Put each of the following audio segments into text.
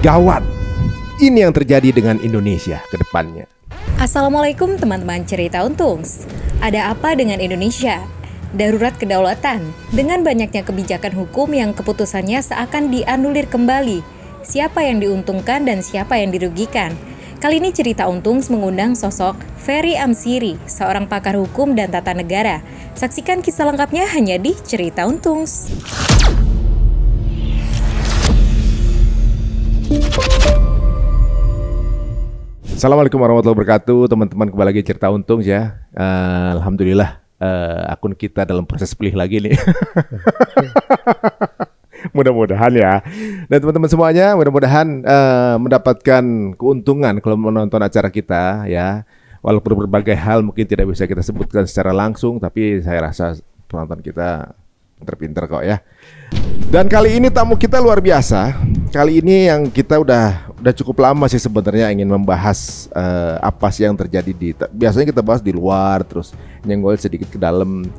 Gawat, ini yang terjadi dengan Indonesia ke depannya. Assalamualaikum teman-teman cerita Untungs. Ada apa dengan Indonesia? Darurat kedaulatan, dengan banyaknya kebijakan hukum yang keputusannya seakan dianulir kembali. Siapa yang diuntungkan dan siapa yang dirugikan? Kali ini cerita Untungs mengundang sosok Ferry Amsiri, seorang pakar hukum dan tata negara. Saksikan kisah lengkapnya hanya di cerita Untungs. Assalamualaikum warahmatullahi wabarakatuh, teman-teman, kembali lagi cerita Untungs ya. Alhamdulillah akun kita dalam proses pulih lagi nih. Mudah-mudahan ya. Dan teman-teman semuanya mudah-mudahan mendapatkan keuntungan kalau menonton acara kita ya. Walaupun berbagai hal mungkin tidak bisa kita sebutkan secara langsung, tapi saya rasa penonton kita pinter-pinter kok ya. Dan kali ini tamu kita luar biasa. Kali ini yang kita udah cukup lama sih sebenarnya ingin membahas apa sih yang terjadi biasanya kita bahas di luar terus nyenggol sedikit ke dalam.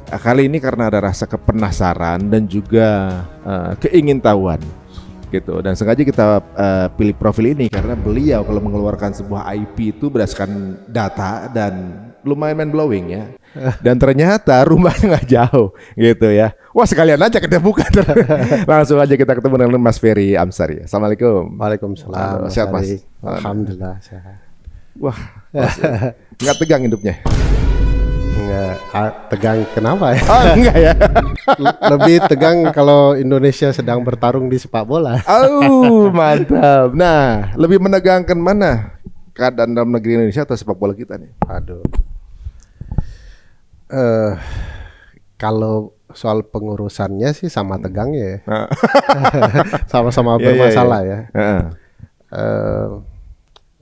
Kali ini karena ada rasa kepenasaran dan juga keingintahuan gitu. Dan sengaja kita pilih profil ini karena beliau kalau mengeluarkan sebuah IP itu berdasarkan data dan lumayan mind blowing ya. Dan ternyata rumahnya nggak jauh gitu ya. Wah, sekalian aja kita buka. Langsung aja kita ketemu dengan Mas Ferry Amsari. Assalamualaikum. Waalaikumsalam. Sehat Mas? Alhamdulillah sehat. Wah, nggak tegang hidupnya? Nggak tegang kenapa ya? Oh, enggak ya. Lebih tegang kalau Indonesia sedang bertarung di sepak bola. Oh, mantap. Nah, lebih menegangkan mana? Keadaan dalam negeri Indonesia atau sepak bola kita nih? Aduh. Kalau soal pengurusannya sih sama tegangnya ya. Sama-sama bermasalah ya.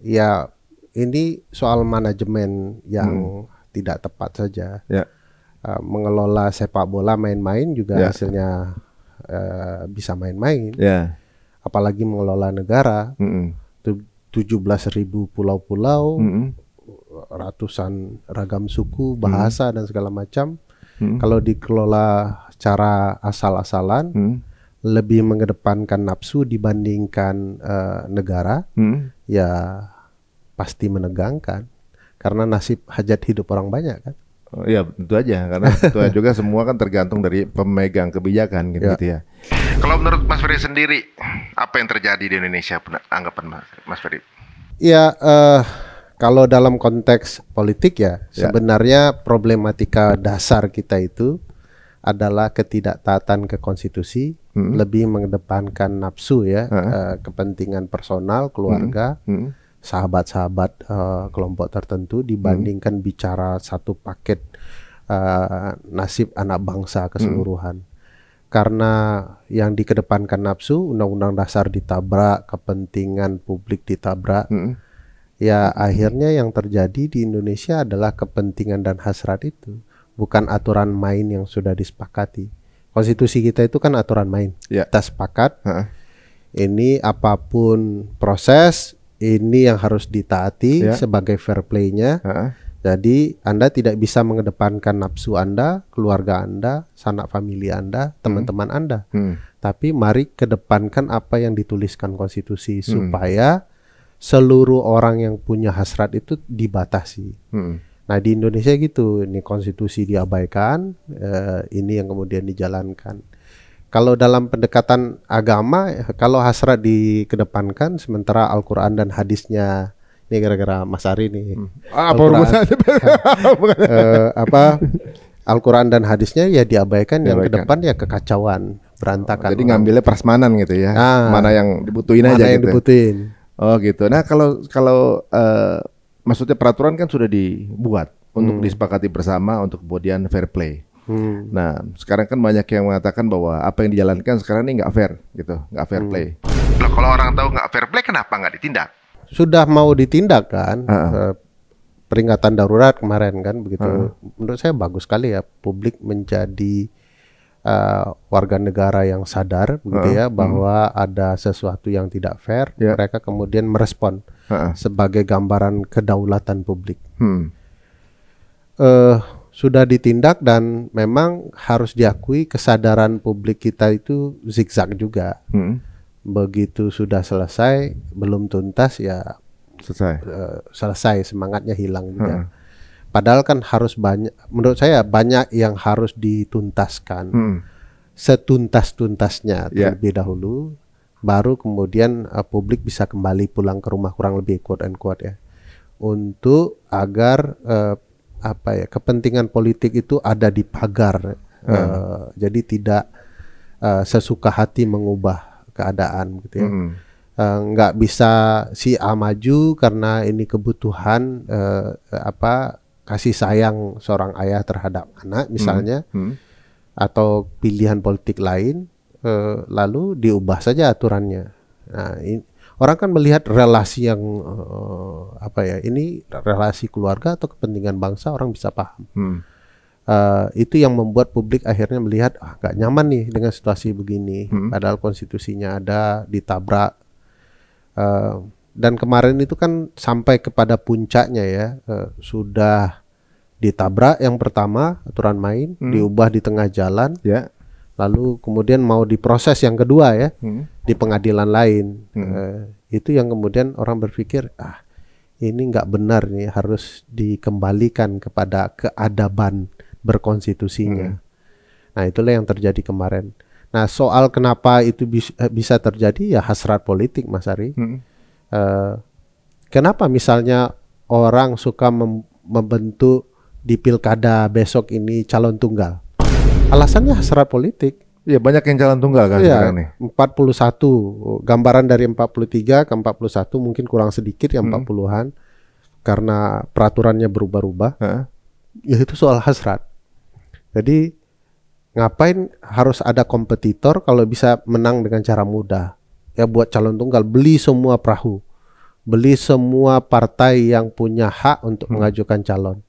Ya ini soal manajemen yang tidak tepat saja. Mengelola sepak bola main-main juga hasilnya bisa main-main. Apalagi mengelola negara. 17.000 pulau-pulau, ratusan ragam suku, bahasa dan segala macam. Kalau dikelola secara asal-asalan, lebih mengedepankan nafsu dibandingkan negara, ya pasti menegangkan. Karena nasib hajat hidup orang banyak kan. Oh, iya tentu aja, karena tentu juga semua kan tergantung dari pemegang kebijakan gitu ya. Kalau menurut Mas Ferry sendiri, apa yang terjadi di Indonesia? Anggapan Mas Ferry? Ya, kalau dalam konteks politik ya, sebenarnya problematika dasar kita itu adalah ketidaktaatan ke konstitusi, lebih mengedepankan nafsu ya, kepentingan personal, keluarga, sahabat-sahabat kelompok tertentu dibandingkan bicara satu paket nasib anak bangsa keseluruhan. Karena yang dikedepankan nafsu, undang-undang dasar ditabrak, kepentingan publik ditabrak. Ya akhirnya yang terjadi di Indonesia adalah kepentingan dan hasrat itu, bukan aturan main yang sudah disepakati. Konstitusi kita itu kan aturan main. Kita sepakat. Ini apapun proses, ini yang harus ditaati sebagai fair play-nya. Jadi Anda tidak bisa mengedepankan nafsu Anda, keluarga Anda, sanak famili Anda, teman-teman Anda. Tapi mari kedepankan apa yang dituliskan konstitusi supaya seluruh orang yang punya hasrat itu dibatasi. Nah di Indonesia gitu, ini konstitusi diabaikan, ini yang kemudian dijalankan. Kalau dalam pendekatan agama, kalau hasrat dikedepankan, sementara Al-Quran dan hadisnya, ini gara-gara Mas Ari nih. Al-Quran dan hadisnya ya diabaikan, yang ke depan ya kekacauan, berantakan. Jadi ngambilnya prasmanan gitu ya. Mana yang dibutuhin aja yang gitu. Dibutuhin. Oh gitu. Nah kalau maksudnya peraturan kan sudah dibuat untuk disepakati bersama untuk kemudian fair play. Nah sekarang kan banyak yang mengatakan bahwa apa yang dijalankan sekarang ini nggak fair gitu, nggak fair play. Loh, kalau orang tahu nggak fair play kenapa nggak ditindak? Sudah mau ditindak kan, peringatan darurat kemarin kan begitu. Menurut saya bagus sekali ya publik menjadi warga negara yang sadar begitu ya bahwa ada sesuatu yang tidak fair. Mereka kemudian merespon sebagai gambaran kedaulatan publik. Sudah ditindak dan memang harus diakui kesadaran publik kita itu zigzag juga. begitu sudah selesai belum tuntas ya selesai, semangatnya hilang juga. Padahal kan harus banyak, menurut saya banyak yang harus dituntaskan setuntas-tuntasnya terlebih dahulu, baru kemudian publik bisa kembali pulang ke rumah, kurang lebih quote and quote ya, untuk agar kepentingan politik itu ada di pagar, jadi tidak sesuka hati mengubah keadaan gitu ya. Nggak bisa si A maju karena ini kebutuhan kasih sayang seorang ayah terhadap anak misalnya, atau pilihan politik lain, lalu diubah saja aturannya. Nah, orang kan melihat relasi yang ini relasi keluarga atau kepentingan bangsa, orang bisa paham. Itu yang membuat publik akhirnya melihat nggak nyaman nih dengan situasi begini, padahal konstitusinya ada, ditabrak. Dan kemarin itu kan sampai kepada puncaknya ya, sudah ditabrak yang pertama aturan main, diubah di tengah jalan, lalu kemudian mau diproses yang kedua ya, di pengadilan lain. Itu yang kemudian orang berpikir ini nggak benar nih, harus dikembalikan kepada keadaban berkonstitusinya. Nah itulah yang terjadi kemarin. Nah soal kenapa itu bisa terjadi ya hasrat politik, Mas Ari. Kenapa misalnya orang suka membentuk di pilkada besok ini calon tunggal? Alasannya hasrat politik. Iya, banyak yang calon tunggal kan sekarang nih. 41, gambaran dari 43 ke 41, mungkin kurang sedikit yang 40-an karena peraturannya berubah-ubah. Ya itu soal hasrat. Jadi ngapain harus ada kompetitor kalau bisa menang dengan cara mudah? Ya buat calon tunggal, beli semua perahu, beli semua partai yang punya hak untuk mengajukan calon,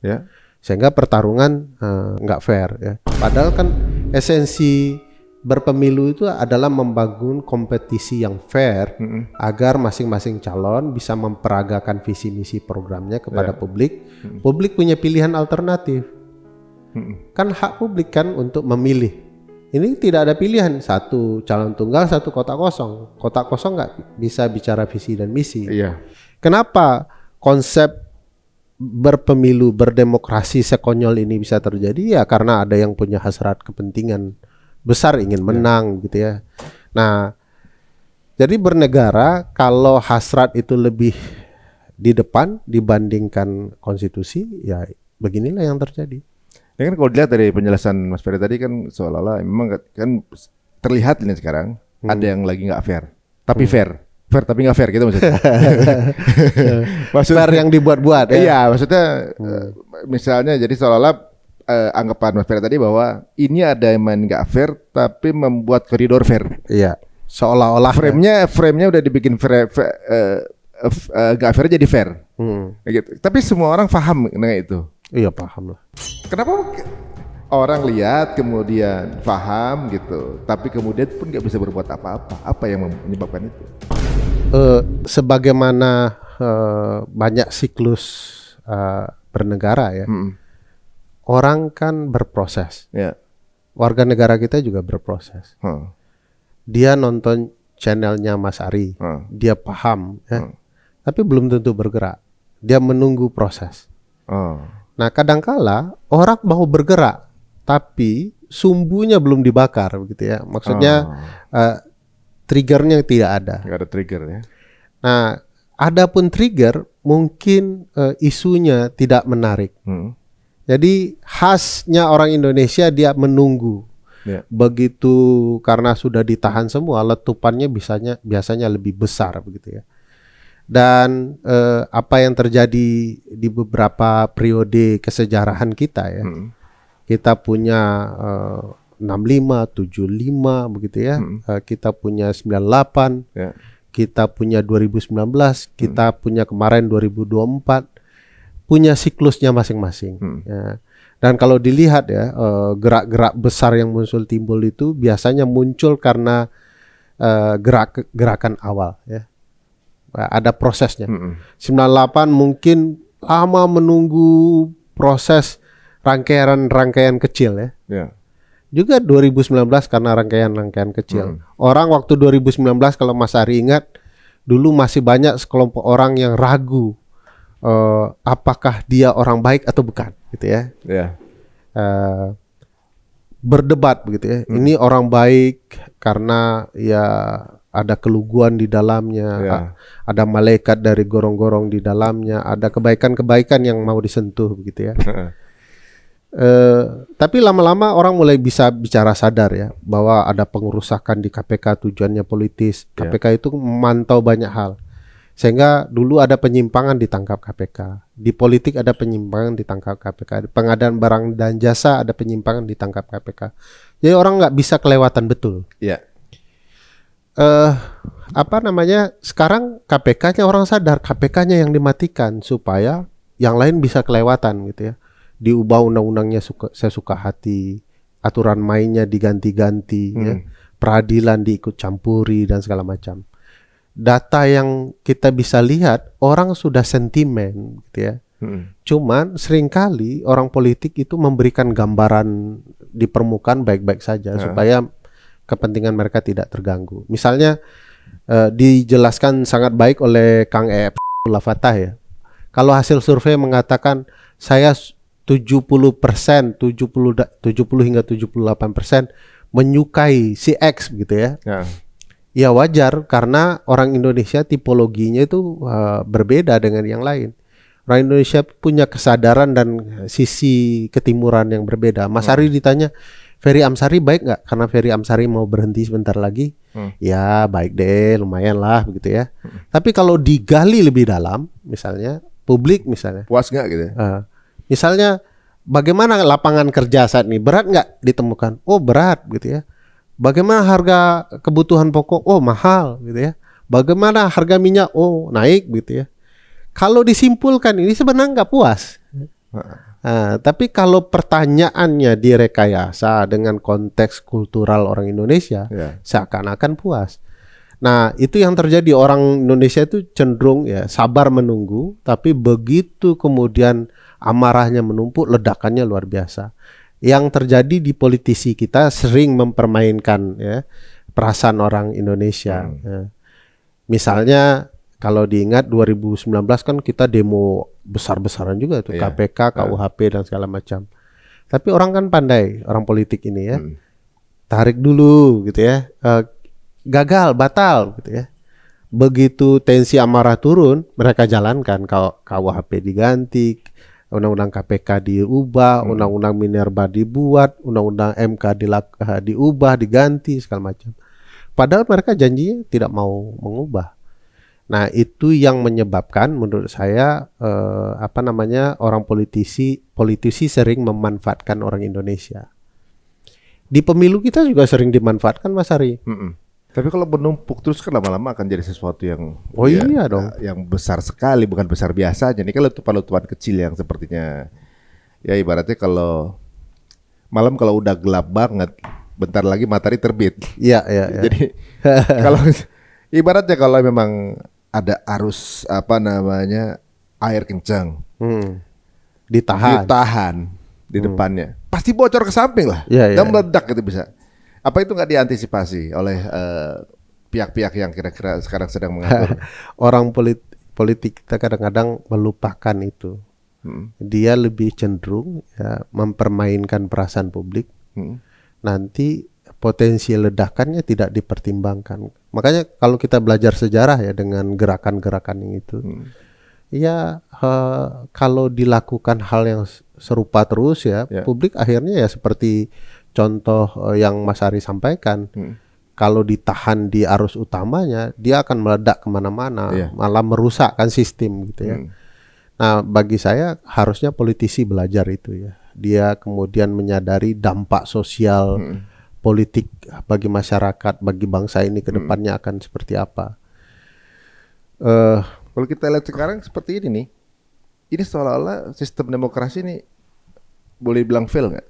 sehingga pertarungan nggak fair ya. Padahal kan esensi berpemilu itu adalah membangun kompetisi yang fair, agar masing-masing calon bisa memperagakan visi misi programnya kepada publik. Publik punya pilihan alternatif. Kan hak publik kan untuk memilih. Ini tidak ada pilihan, satu calon tunggal, satu kotak kosong. Kotak kosong nggak bisa bicara visi dan misi. Kenapa konsep berpemilu, berdemokrasi sekonyol ini bisa terjadi? Ya karena ada yang punya hasrat kepentingan besar, ingin menang gitu ya. Nah, jadi bernegara kalau hasrat itu lebih di depan dibandingkan konstitusi, ya beginilah yang terjadi. Ya kan kalau dilihat dari penjelasan Mas Ferry tadi kan seolah-olah memang kan terlihat ini sekarang ada yang lagi nggak fair, tapi fair tapi nggak fair gitu maksudnya. Fair yang dibuat-buat ya. Iya, maksudnya misalnya jadi seolah-olah anggapan Mas Ferry tadi bahwa ini ada yang main nggak fair tapi membuat koridor fair. Iya, seolah-olah frame-nya udah dibikin fair, nggak fair jadi fair. Gitu. Tapi semua orang paham dengan itu. Iya paham lah. Kenapa orang lihat kemudian paham gitu, tapi kemudian pun nggak bisa berbuat apa-apa? Apa yang menyebabkan itu? Sebagaimana banyak siklus bernegara ya, orang kan berproses. Warga negara kita juga berproses. Dia nonton channelnya Mas Ari, dia paham, ya, tapi belum tentu bergerak. Dia menunggu proses. Nah, kadangkala orang mau bergerak, tapi sumbunya belum dibakar, begitu ya. Maksudnya triggernya tidak ada. Nggak ada trigger ya. Nah, adapun trigger mungkin isunya tidak menarik. Jadi khasnya orang Indonesia dia menunggu. Begitu karena sudah ditahan semua, letupannya biasanya lebih besar, begitu ya. Dan apa yang terjadi di beberapa periode kesejarahan kita ya, kita punya 65, 75 begitu ya, kita punya 98, kita punya 2019, kita punya kemarin 2024, punya siklusnya masing-masing. Ya. Dan kalau dilihat ya, gerak-gerak besar yang timbul itu biasanya muncul karena gerakan awal ya. Ada prosesnya. 98 mungkin lama menunggu proses rangkaian kecil ya. Juga 2019 karena rangkaian-rangkaian kecil. Orang waktu 2019 kalau Mas Ari ingat, dulu masih banyak sekelompok orang yang ragu apakah dia orang baik atau bukan, gitu ya. Berdebat begitu ya. Ini orang baik karena ya ada keluguan di dalamnya, ada malaikat dari gorong-gorong di dalamnya, ada kebaikan-kebaikan yang mau disentuh begitu ya. Tapi lama-lama orang mulai bisa bicara sadar ya bahwa ada pengerusakan di KPK tujuannya politis. KPK itu memantau banyak hal. Sehingga dulu ada penyimpangan ditangkap KPK. Di politik ada penyimpangan ditangkap KPK. Di pengadaan barang dan jasa ada penyimpangan ditangkap KPK. Jadi orang nggak bisa kelewatan betul. Sekarang KPK-nya orang sadar, KPK-nya yang dimatikan supaya yang lain bisa kelewatan gitu ya. Diubah undang-undangnya sesuka hati, aturan mainnya diganti-ganti, ya. Peradilan diikut campuri dan segala macam. Data yang kita bisa lihat, orang sudah sentimen gitu ya. Cuman seringkali orang politik itu memberikan gambaran di permukaan baik-baik saja supaya kepentingan mereka tidak terganggu. Misalnya dijelaskan sangat baik oleh Kang Abdullah Fattah ya. Kalau hasil survei mengatakan saya 70% hingga 78% menyukai si X gitu ya. Ya wajar karena orang Indonesia tipologinya itu berbeda dengan yang lain. Orang Indonesia punya kesadaran dan sisi ketimuran yang berbeda. Mas Ari ditanya, Ferry Amsari baik nggak? Karena Ferry Amsari mau berhenti sebentar lagi. Ya baik deh, lumayan lah begitu ya. Tapi kalau digali lebih dalam, misalnya publik misalnya. Puas nggak gitu? Misalnya bagaimana lapangan kerja saat ini? Berat nggak ditemukan? Oh berat gitu ya. Bagaimana harga kebutuhan pokok? Oh mahal gitu ya. Bagaimana harga minyak? Oh naik gitu ya. Kalau disimpulkan ini sebenarnya nggak puas. Tapi kalau pertanyaannya direkayasa dengan konteks kultural orang Indonesia, seakan-akan puas. Nah itu yang terjadi, orang Indonesia itu cenderung ya sabar menunggu, tapi begitu kemudian amarahnya menumpuk, ledakannya luar biasa. Yang terjadi di politisi kita sering mempermainkan ya perasaan orang Indonesia. Misalnya kalau diingat 2019 kan kita demo besar-besaran juga tuh, KPK, KUHP dan segala macam. Tapi orang kan pandai, orang politik ini ya. Tarik dulu gitu ya. Gagal, batal gitu ya. Begitu tensi amarah turun, mereka jalankan, KUHP diganti, undang-undang KPK diubah, undang-undang Minerba dibuat, undang-undang MK diubah, diganti segala macam. Padahal mereka janjinya tidak mau mengubah. Nah itu yang menyebabkan menurut saya orang politisi sering memanfaatkan orang Indonesia. Di pemilu kita juga sering dimanfaatkan Mas Ari. Tapi kalau menumpuk terus kan lama-lama akan jadi sesuatu yang iya dong, yang besar sekali, bukan besar biasa aja. Ini kan letupan-letupan kecil yang sepertinya ya ibaratnya kalau malam kalau udah gelap banget, bentar lagi matahari terbit. Iya. Jadi kalau ibaratnya kalau memang ada arus air kencang, ditahan di depannya, pasti bocor ke samping lah, dan meledak gitu bisa. Apa itu nggak diantisipasi oleh pihak-pihak yang kira-kira sekarang sedang mengatur? Orang politik kita kadang-kadang melupakan itu. Dia lebih cenderung ya, mempermainkan perasaan publik. Nanti potensi ledakannya tidak dipertimbangkan. Makanya kalau kita belajar sejarah ya dengan gerakan-gerakan itu, ya kalau dilakukan hal yang serupa terus ya, publik akhirnya ya seperti contoh yang Mas Ari sampaikan, kalau ditahan di arus utamanya, dia akan meledak kemana-mana, malah merusakkan sistem gitu ya. Nah bagi saya harusnya politisi belajar itu ya. Dia kemudian menyadari dampak sosial politik bagi masyarakat, bagi bangsa ini ke depannya akan seperti apa. Kalau kita lihat sekarang seperti ini nih, ini seolah-olah sistem demokrasi ini boleh bilang fail nggak?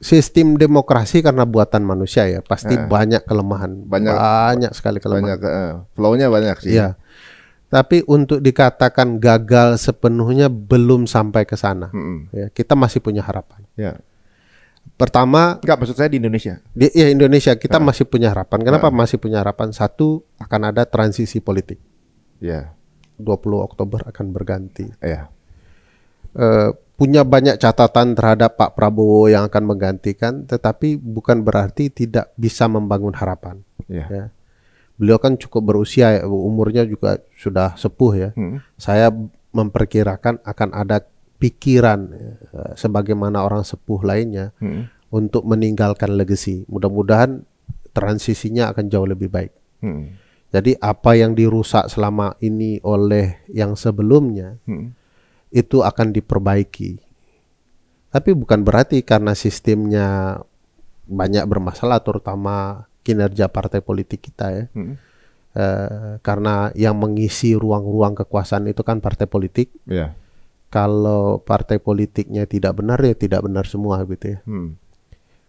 Sistem demokrasi karena buatan manusia ya pasti banyak kelemahan, banyak sekali kelemahan. Flow-nya banyak sih. Ya. Tapi untuk dikatakan gagal sepenuhnya belum sampai ke sana. Ya, kita masih punya harapan. Ya. Pertama, Enggak, maksud saya di Indonesia. Di Indonesia kita masih punya harapan. Kenapa masih punya harapan? Satu, akan ada transisi politik. Ya. 20 Oktober akan berganti. Ya. Punya banyak catatan terhadap Pak Prabowo yang akan menggantikan, tetapi bukan berarti tidak bisa membangun harapan. Ya. Ya. Beliau kan cukup berusia, umurnya juga sudah sepuh ya. Saya memperkirakan akan ada pikiran sebagaimana orang sepuh lainnya untuk meninggalkan legacy. Mudah-mudahan transisinya akan jauh lebih baik. Jadi apa yang dirusak selama ini oleh yang sebelumnya itu akan diperbaiki. Tapi bukan berarti karena sistemnya banyak bermasalah, terutama kinerja partai politik kita ya. Karena yang mengisi ruang-ruang kekuasaan itu kan partai politik. Ya. Kalau partai politiknya tidak benar ya tidak benar semua gitu ya.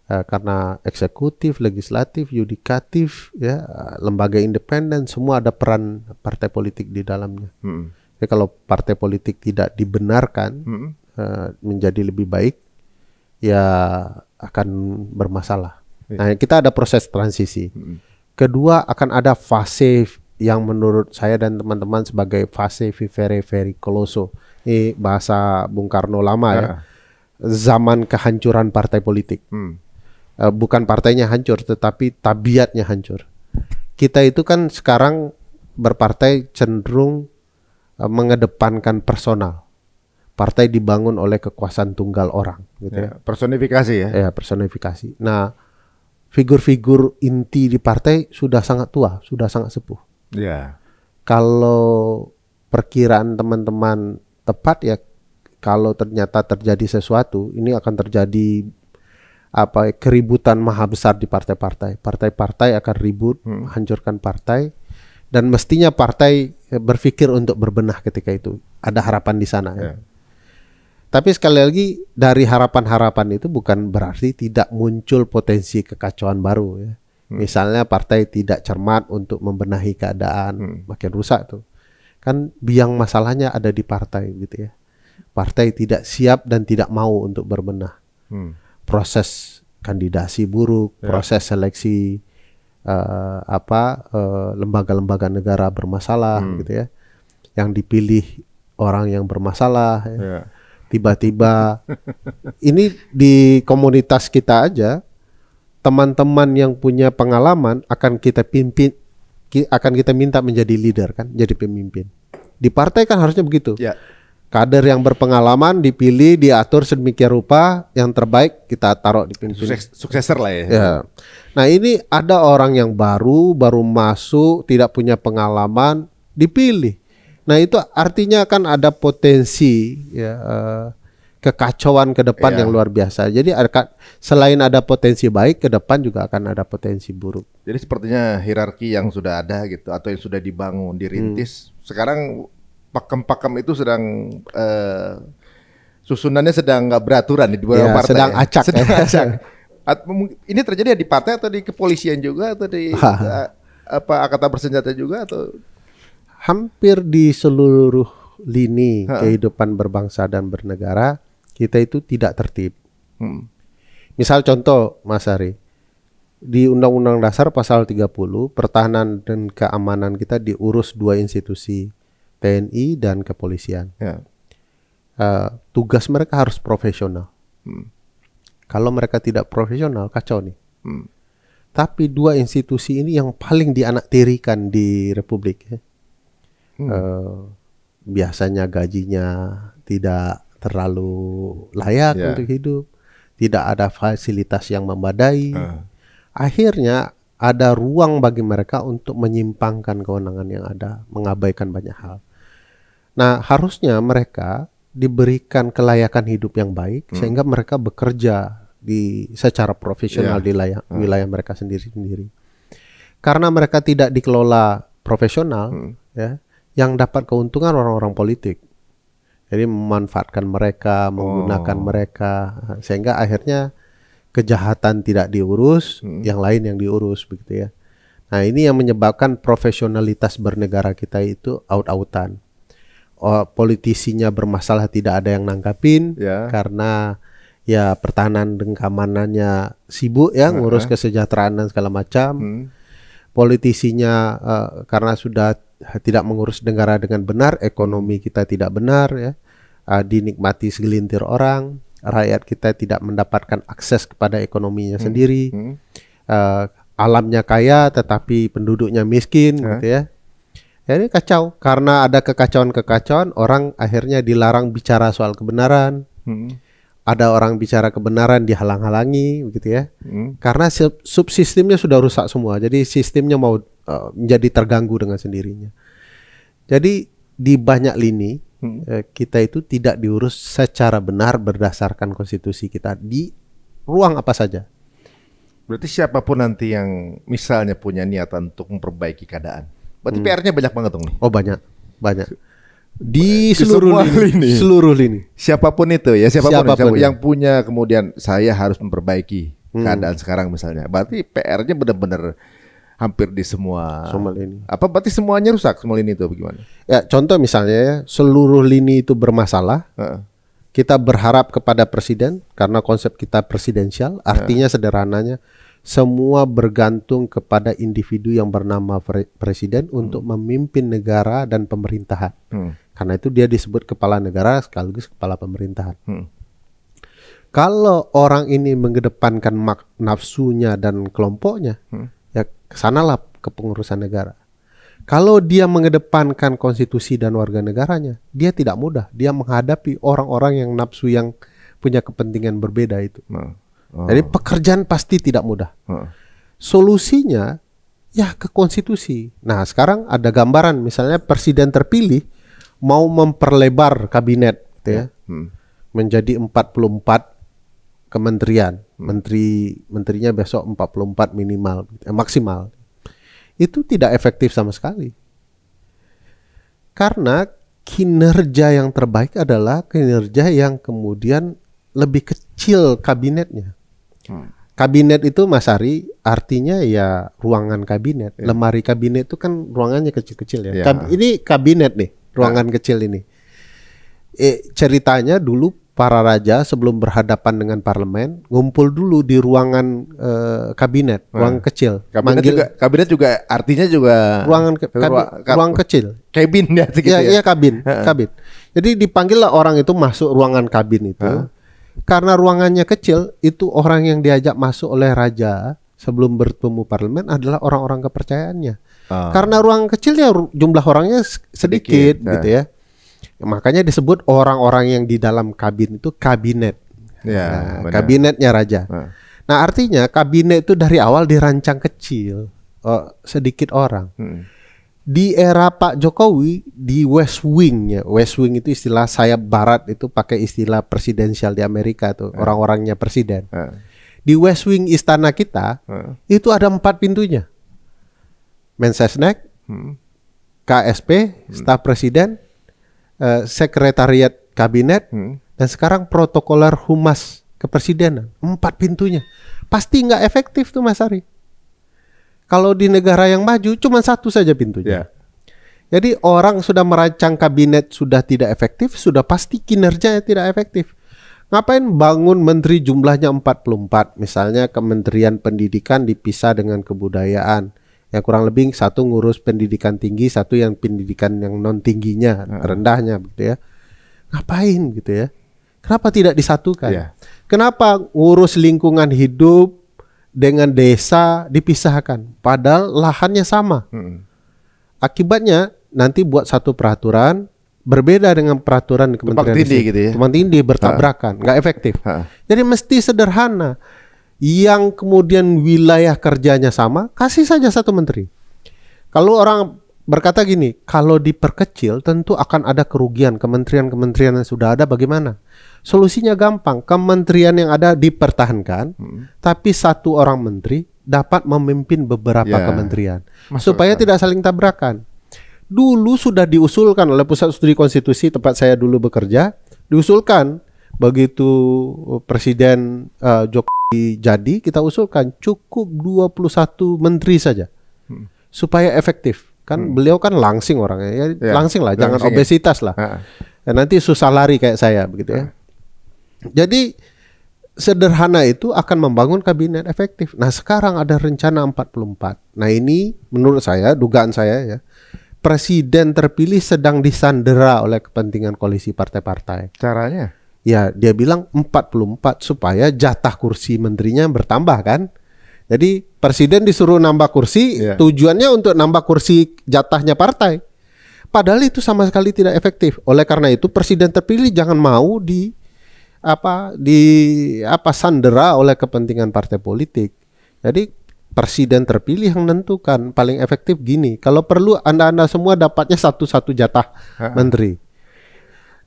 Karena eksekutif, legislatif, yudikatif, ya lembaga independen semua ada peran partai politik di dalamnya. Jadi kalau partai politik tidak dibenarkan menjadi lebih baik, ya akan bermasalah. Nah, kita ada proses transisi. Kedua, akan ada fase yang menurut saya dan teman-teman sebagai fase vivere pericoloso. Ini bahasa Bung Karno lama ya. Zaman kehancuran partai politik. Bukan partainya hancur, tetapi tabiatnya hancur. Kita itu kan sekarang berpartai cenderung mengedepankan personal. Partai dibangun oleh kekuasaan tunggal orang. Gitu ya. Personifikasi ya. Ya, personifikasi. Nah, figur-figur inti di partai sudah sangat tua, sudah sangat sepuh. Ya. Kalau perkiraan teman-teman tepat ya, kalau ternyata terjadi sesuatu, ini akan terjadi keributan maha besar di partai-partai. Partai-partai akan ribut, hancurkan partai, dan mestinya partai berpikir untuk berbenah ketika itu. Ada harapan di sana ya. Tapi sekali lagi dari harapan-harapan itu bukan berarti tidak muncul potensi kekacauan baru ya. Misalnya partai tidak cermat untuk membenahi keadaan, makin rusak tuh. Kan biang masalahnya ada di partai gitu ya. Partai tidak siap dan tidak mau untuk berbenah. Proses kandidasi buruk, proses seleksi lembaga-lembaga negara bermasalah gitu ya. Yang dipilih orang yang bermasalah ya. Tiba-tiba ini di komunitas kita aja, teman-teman yang punya pengalaman akan kita pimpin, akan kita minta menjadi leader kan, jadi pemimpin. Di partai kan harusnya begitu. Kader yang berpengalaman dipilih, diatur sedemikian rupa, yang terbaik kita taruh di pimpin. Suksesor lah ya. Nah ini ada orang yang baru masuk, tidak punya pengalaman, dipilih. Nah itu artinya kan ada potensi ya, kekacauan ke depan yang luar biasa. Jadi selain ada potensi baik, ke depan juga akan ada potensi buruk. Jadi sepertinya hierarki yang sudah ada gitu atau yang sudah dibangun, dirintis, sekarang pakem-pakem itu sedang susunannya sedang nggak beraturan di beberapa partai. Sedang acak. Ini terjadi di partai atau di kepolisian juga atau di angkatan bersenjata juga atau? Hampir di seluruh lini kehidupan berbangsa dan bernegara kita itu tidak tertib. Misal contoh Mas Ari, di Undang-Undang Dasar pasal 30 pertahanan dan keamanan kita diurus dua institusi, TNI dan kepolisian. Tugas mereka harus profesional. Kalau mereka tidak profesional kacau nih. Tapi dua institusi ini yang paling dianaktirikan di Republik ya. Biasanya gajinya tidak terlalu layak untuk hidup, tidak ada fasilitas yang memadai. Akhirnya ada ruang bagi mereka untuk menyimpangkan kewenangan yang ada, mengabaikan banyak hal. Nah, harusnya mereka diberikan kelayakan hidup yang baik sehingga mereka bekerja secara profesional di wilayah mereka sendiri-sendiri. Karena mereka tidak dikelola profesional, ya. Yang dapat keuntungan orang-orang politik. Jadi memanfaatkan mereka, menggunakan mereka, sehingga akhirnya kejahatan tidak diurus, yang lain yang diurus begitu ya. Nah, ini yang menyebabkan profesionalitas bernegara kita itu out-outan. Politisinya bermasalah tidak ada yang nanggapin karena ya pertahanan dan keamanannya sibuk ya ngurus kesejahteraan dan segala macam. Politisinya karena sudah tidak mengurus negara dengan benar, ekonomi kita tidak benar ya. Dinikmati segelintir orang, rakyat kita tidak mendapatkan akses kepada ekonominya sendiri. Alamnya kaya tetapi penduduknya miskin gitu ya. Ya ini kacau. Karena ada kekacauan-kekacauan, orang akhirnya dilarang bicara soal kebenaran. Ada orang bicara kebenaran dihalang-halangi begitu ya. Karena subsistemnya sudah rusak semua. Jadi sistemnya mau menjadi terganggu dengan sendirinya. Jadi di banyak lini kita itu tidak diurus secara benar berdasarkan konstitusi kita di ruang apa saja. Berarti siapapun nanti yang misalnya punya niatan untuk memperbaiki keadaan, berarti PR-nya banyak banget dong nih. Oh banyak. Di seluruh lini. Siapapun itu ya, siapapun yang punya kemudian saya harus memperbaiki keadaan sekarang misalnya. Berarti PR-nya benar-benar hampir di semua lini. Apa berarti semuanya rusak semua lini itu bagaimana? Ya contoh misalnya ya, seluruh lini itu bermasalah. Kita berharap kepada presiden karena konsep kita presidensial, artinya sederhananya semua bergantung kepada individu yang bernama presiden untuk memimpin negara dan pemerintahan. Karena itu dia disebut kepala negara sekaligus kepala pemerintahan. Kalau orang ini mengedepankan nafsunya dan kelompoknya, ya kesanalah kepengurusan negara. Kalau dia mengedepankan konstitusi dan warga negaranya, dia tidak mudah. Dia menghadapi orang-orang yang nafsu yang punya kepentingan berbeda itu. Jadi pekerjaan pasti tidak mudah. Solusinya ya ke konstitusi. Nah sekarang ada gambaran misalnya presiden terpilih mau memperlebar kabinet gitu ya, menjadi 44 kementerian. Menterinya besok 44 minimal, maksimal. Itu tidak efektif sama sekali. Karena kinerja yang terbaik adalah kinerja yang kemudian lebih kecil kabinetnya. Kabinet itu Mas Ari artinya ya ruangan kabinet. Lemari kabinet itu kan ruangannya kecil-kecil ya. Ini kabinet nih, ruangan kecil ini. Ceritanya dulu para raja sebelum berhadapan dengan parlemen ngumpul dulu di ruangan kabinet, ruang kecil. Kabinet juga artinya juga ruang kecil. Kabin ya gitu ya. Iya kabin. Jadi dipanggillah orang itu masuk ruangan kabin itu. Karena ruangannya kecil, itu orang yang diajak masuk oleh raja sebelum bertemu parlemen adalah orang-orang kepercayaannya. Karena ruang kecilnya jumlah orangnya sedikit gitu ya. Makanya disebut orang-orang yang di dalam kabin itu kabinet. Kabinetnya raja. Nah artinya kabinet itu dari awal dirancang kecil, sedikit orang. Di era Pak Jokowi di West Wing itu istilah sayap barat, itu pakai istilah presidensial di Amerika tuh, orang-orangnya presiden. Di West Wing istana kita itu ada 4 pintunya. Mensesnek, KSP, staf presiden, sekretariat kabinet, dan sekarang protokoler humas kepresidenan. 4 pintunya. Pasti nggak efektif tuh Mas Ari. Kalau di negara yang maju cuma 1 saja pintunya. Jadi orang sudah merancang kabinet sudah tidak efektif, sudah pasti kinerjanya tidak efektif. Ngapain bangun menteri jumlahnya 44? Misalnya Kementerian Pendidikan dipisah dengan kebudayaan. Ya kurang lebih 1 ngurus pendidikan tinggi, 1 yang pendidikan yang non tingginya, rendahnya gitu ya. Ngapain gitu ya? Kenapa tidak disatukan? Kenapa ngurus lingkungan hidup dengan desa dipisahkan, padahal lahannya sama. Akibatnya nanti buat satu peraturan berbeda dengan peraturan di Kementerian Tumpang tindih bertabrakan, nggak efektif. Jadi mesti sederhana. Yang kemudian wilayah kerjanya sama, kasih saja 1 menteri. Kalau orang berkata gini, kalau diperkecil tentu akan ada kerugian. Kementerian-kementerian yang sudah ada bagaimana? Solusinya gampang, kementerian yang ada dipertahankan, tapi 1 orang menteri dapat memimpin beberapa kementerian, supaya tidak saling tabrakan. Dulu sudah diusulkan oleh Pusat Studi Konstitusi tempat saya dulu bekerja, diusulkan begitu Presiden Jokowi jadi, kita usulkan cukup 21 menteri saja. supaya efektif. Kan beliau kan langsing orangnya, ya, langsing lah, jangan obesitas lah. Ya, nanti susah lari kayak saya begitu ya. Jadi sederhana itu akan membangun kabinet efektif. Nah, sekarang ada rencana 44. Nah, ini menurut saya, dugaan saya ya, presiden terpilih sedang disandera oleh kepentingan koalisi partai-partai. Caranya? Ya, dia bilang 44 supaya jatah kursi menterinya bertambah kan. Jadi presiden disuruh nambah kursi, tujuannya untuk nambah kursi jatahnya partai. Padahal itu sama sekali tidak efektif. Oleh karena itu presiden terpilih jangan mau sandera oleh kepentingan partai politik. Jadi presiden terpilih yang menentukan paling efektif gini. Kalau perlu Anda semua dapatnya satu jatah menteri.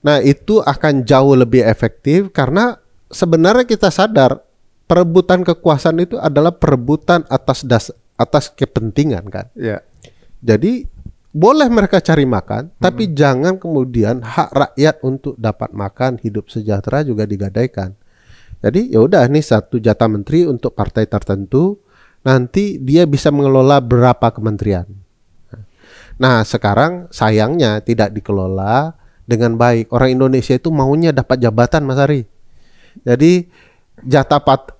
Nah, itu akan jauh lebih efektif karena sebenarnya kita sadar perebutan kekuasaan itu adalah perebutan atas kepentingan kan. Yeah. Jadi boleh mereka cari makan, tapi jangan kemudian hak rakyat untuk dapat makan, hidup sejahtera juga digadaikan. Jadi ya udah nih satu jatah menteri untuk partai tertentu, nanti dia bisa mengelola berapa kementerian. Nah, sekarang sayangnya tidak dikelola dengan baik. Orang Indonesia itu maunya dapat jabatan, Mas Ari. Jadi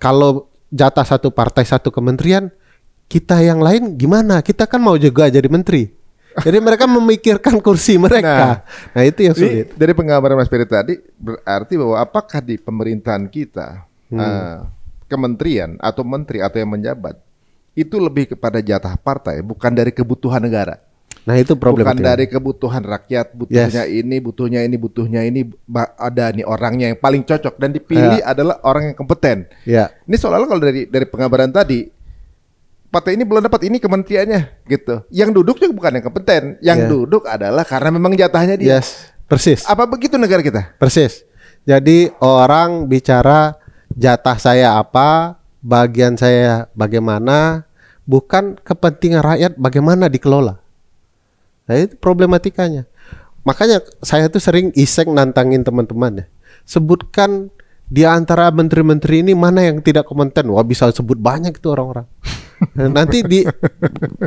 kalau jatah satu partai satu kementerian, kita yang lain gimana? Kita kan mau juga jadi menteri. Jadi mereka memikirkan kursi mereka. Nah itu yang sulit. Dari penggambaran Mas Peri tadi berarti bahwa apakah di pemerintahan kita kementerian atau menteri atau yang menjabat itu lebih kepada jatah partai, bukan dari kebutuhan negara. Nah itu problem. Bukan dari kebutuhan rakyat, butuhnya ini, ada nih orangnya yang paling cocok dan dipilih adalah orang yang kompeten. Ini seolah-olah kalau dari penggambaran tadi, partai ini belum dapat ini kementeriannya gitu. Yang duduk juga bukan yang kompeten, yang duduk adalah karena memang jatahnya dia. Persis. Apa begitu negara kita? Persis. Jadi orang bicara jatah saya apa, bagian saya bagaimana, bukan kepentingan rakyat bagaimana dikelola. Nah itu problematikanya. Makanya saya tuh sering iseng nantangin teman-teman ya. Sebutkan di antara menteri-menteri ini mana yang tidak kompeten. Wah bisa sebut banyak itu orang-orang. Nanti di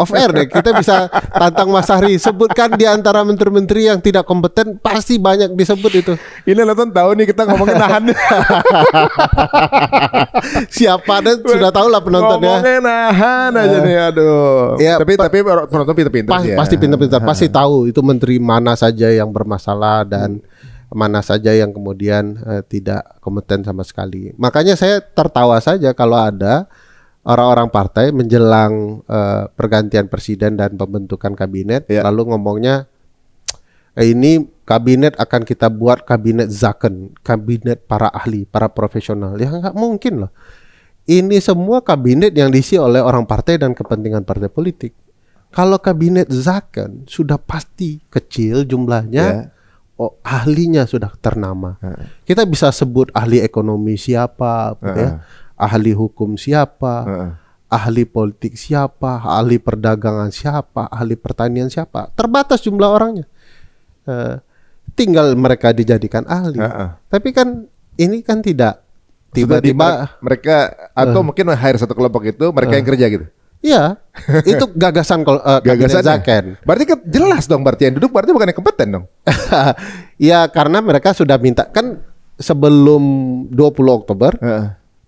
off air deh kita bisa tantang Mas Hari. Sebutkan di antara menteri-menteri yang tidak kompeten, pasti banyak disebut itu. Ini nonton tahu nih kita ngomongin nahan. Siapa dan sudah tahu lah penontonnya. Ngomongin nahan aja nih, aduh. Ya, tapi penonton pintar-pintar ya. Pasti pintar-pintar, pasti tahu itu menteri mana saja yang bermasalah dan mana saja yang kemudian tidak kompeten sama sekali. Makanya saya tertawa saja kalau ada orang-orang partai menjelang pergantian presiden dan pembentukan kabinet, lalu ngomongnya ini kabinet akan kita buat kabinet zaken, kabinet para ahli, para profesional. Ya nggak mungkin loh. Ini semua kabinet yang diisi oleh orang partai dan kepentingan partai politik. Kalau kabinet zaken sudah pasti kecil jumlahnya, ahlinya sudah ternama. Kita bisa sebut ahli ekonomi siapa, ya. Ahli hukum siapa, ahli politik siapa, ahli perdagangan siapa, ahli pertanian siapa. Terbatas jumlah orangnya. Tinggal mereka dijadikan ahli. Tapi kan ini kan tidak tiba-tiba mereka atau mungkin hire satu kelompok itu mereka yang kerja gitu. Iya, itu gagasan zaken. Berarti kan jelas dong, berarti yang duduk berarti bukan yang kompeten dong. Ya karena mereka sudah minta kan sebelum 20 Oktober.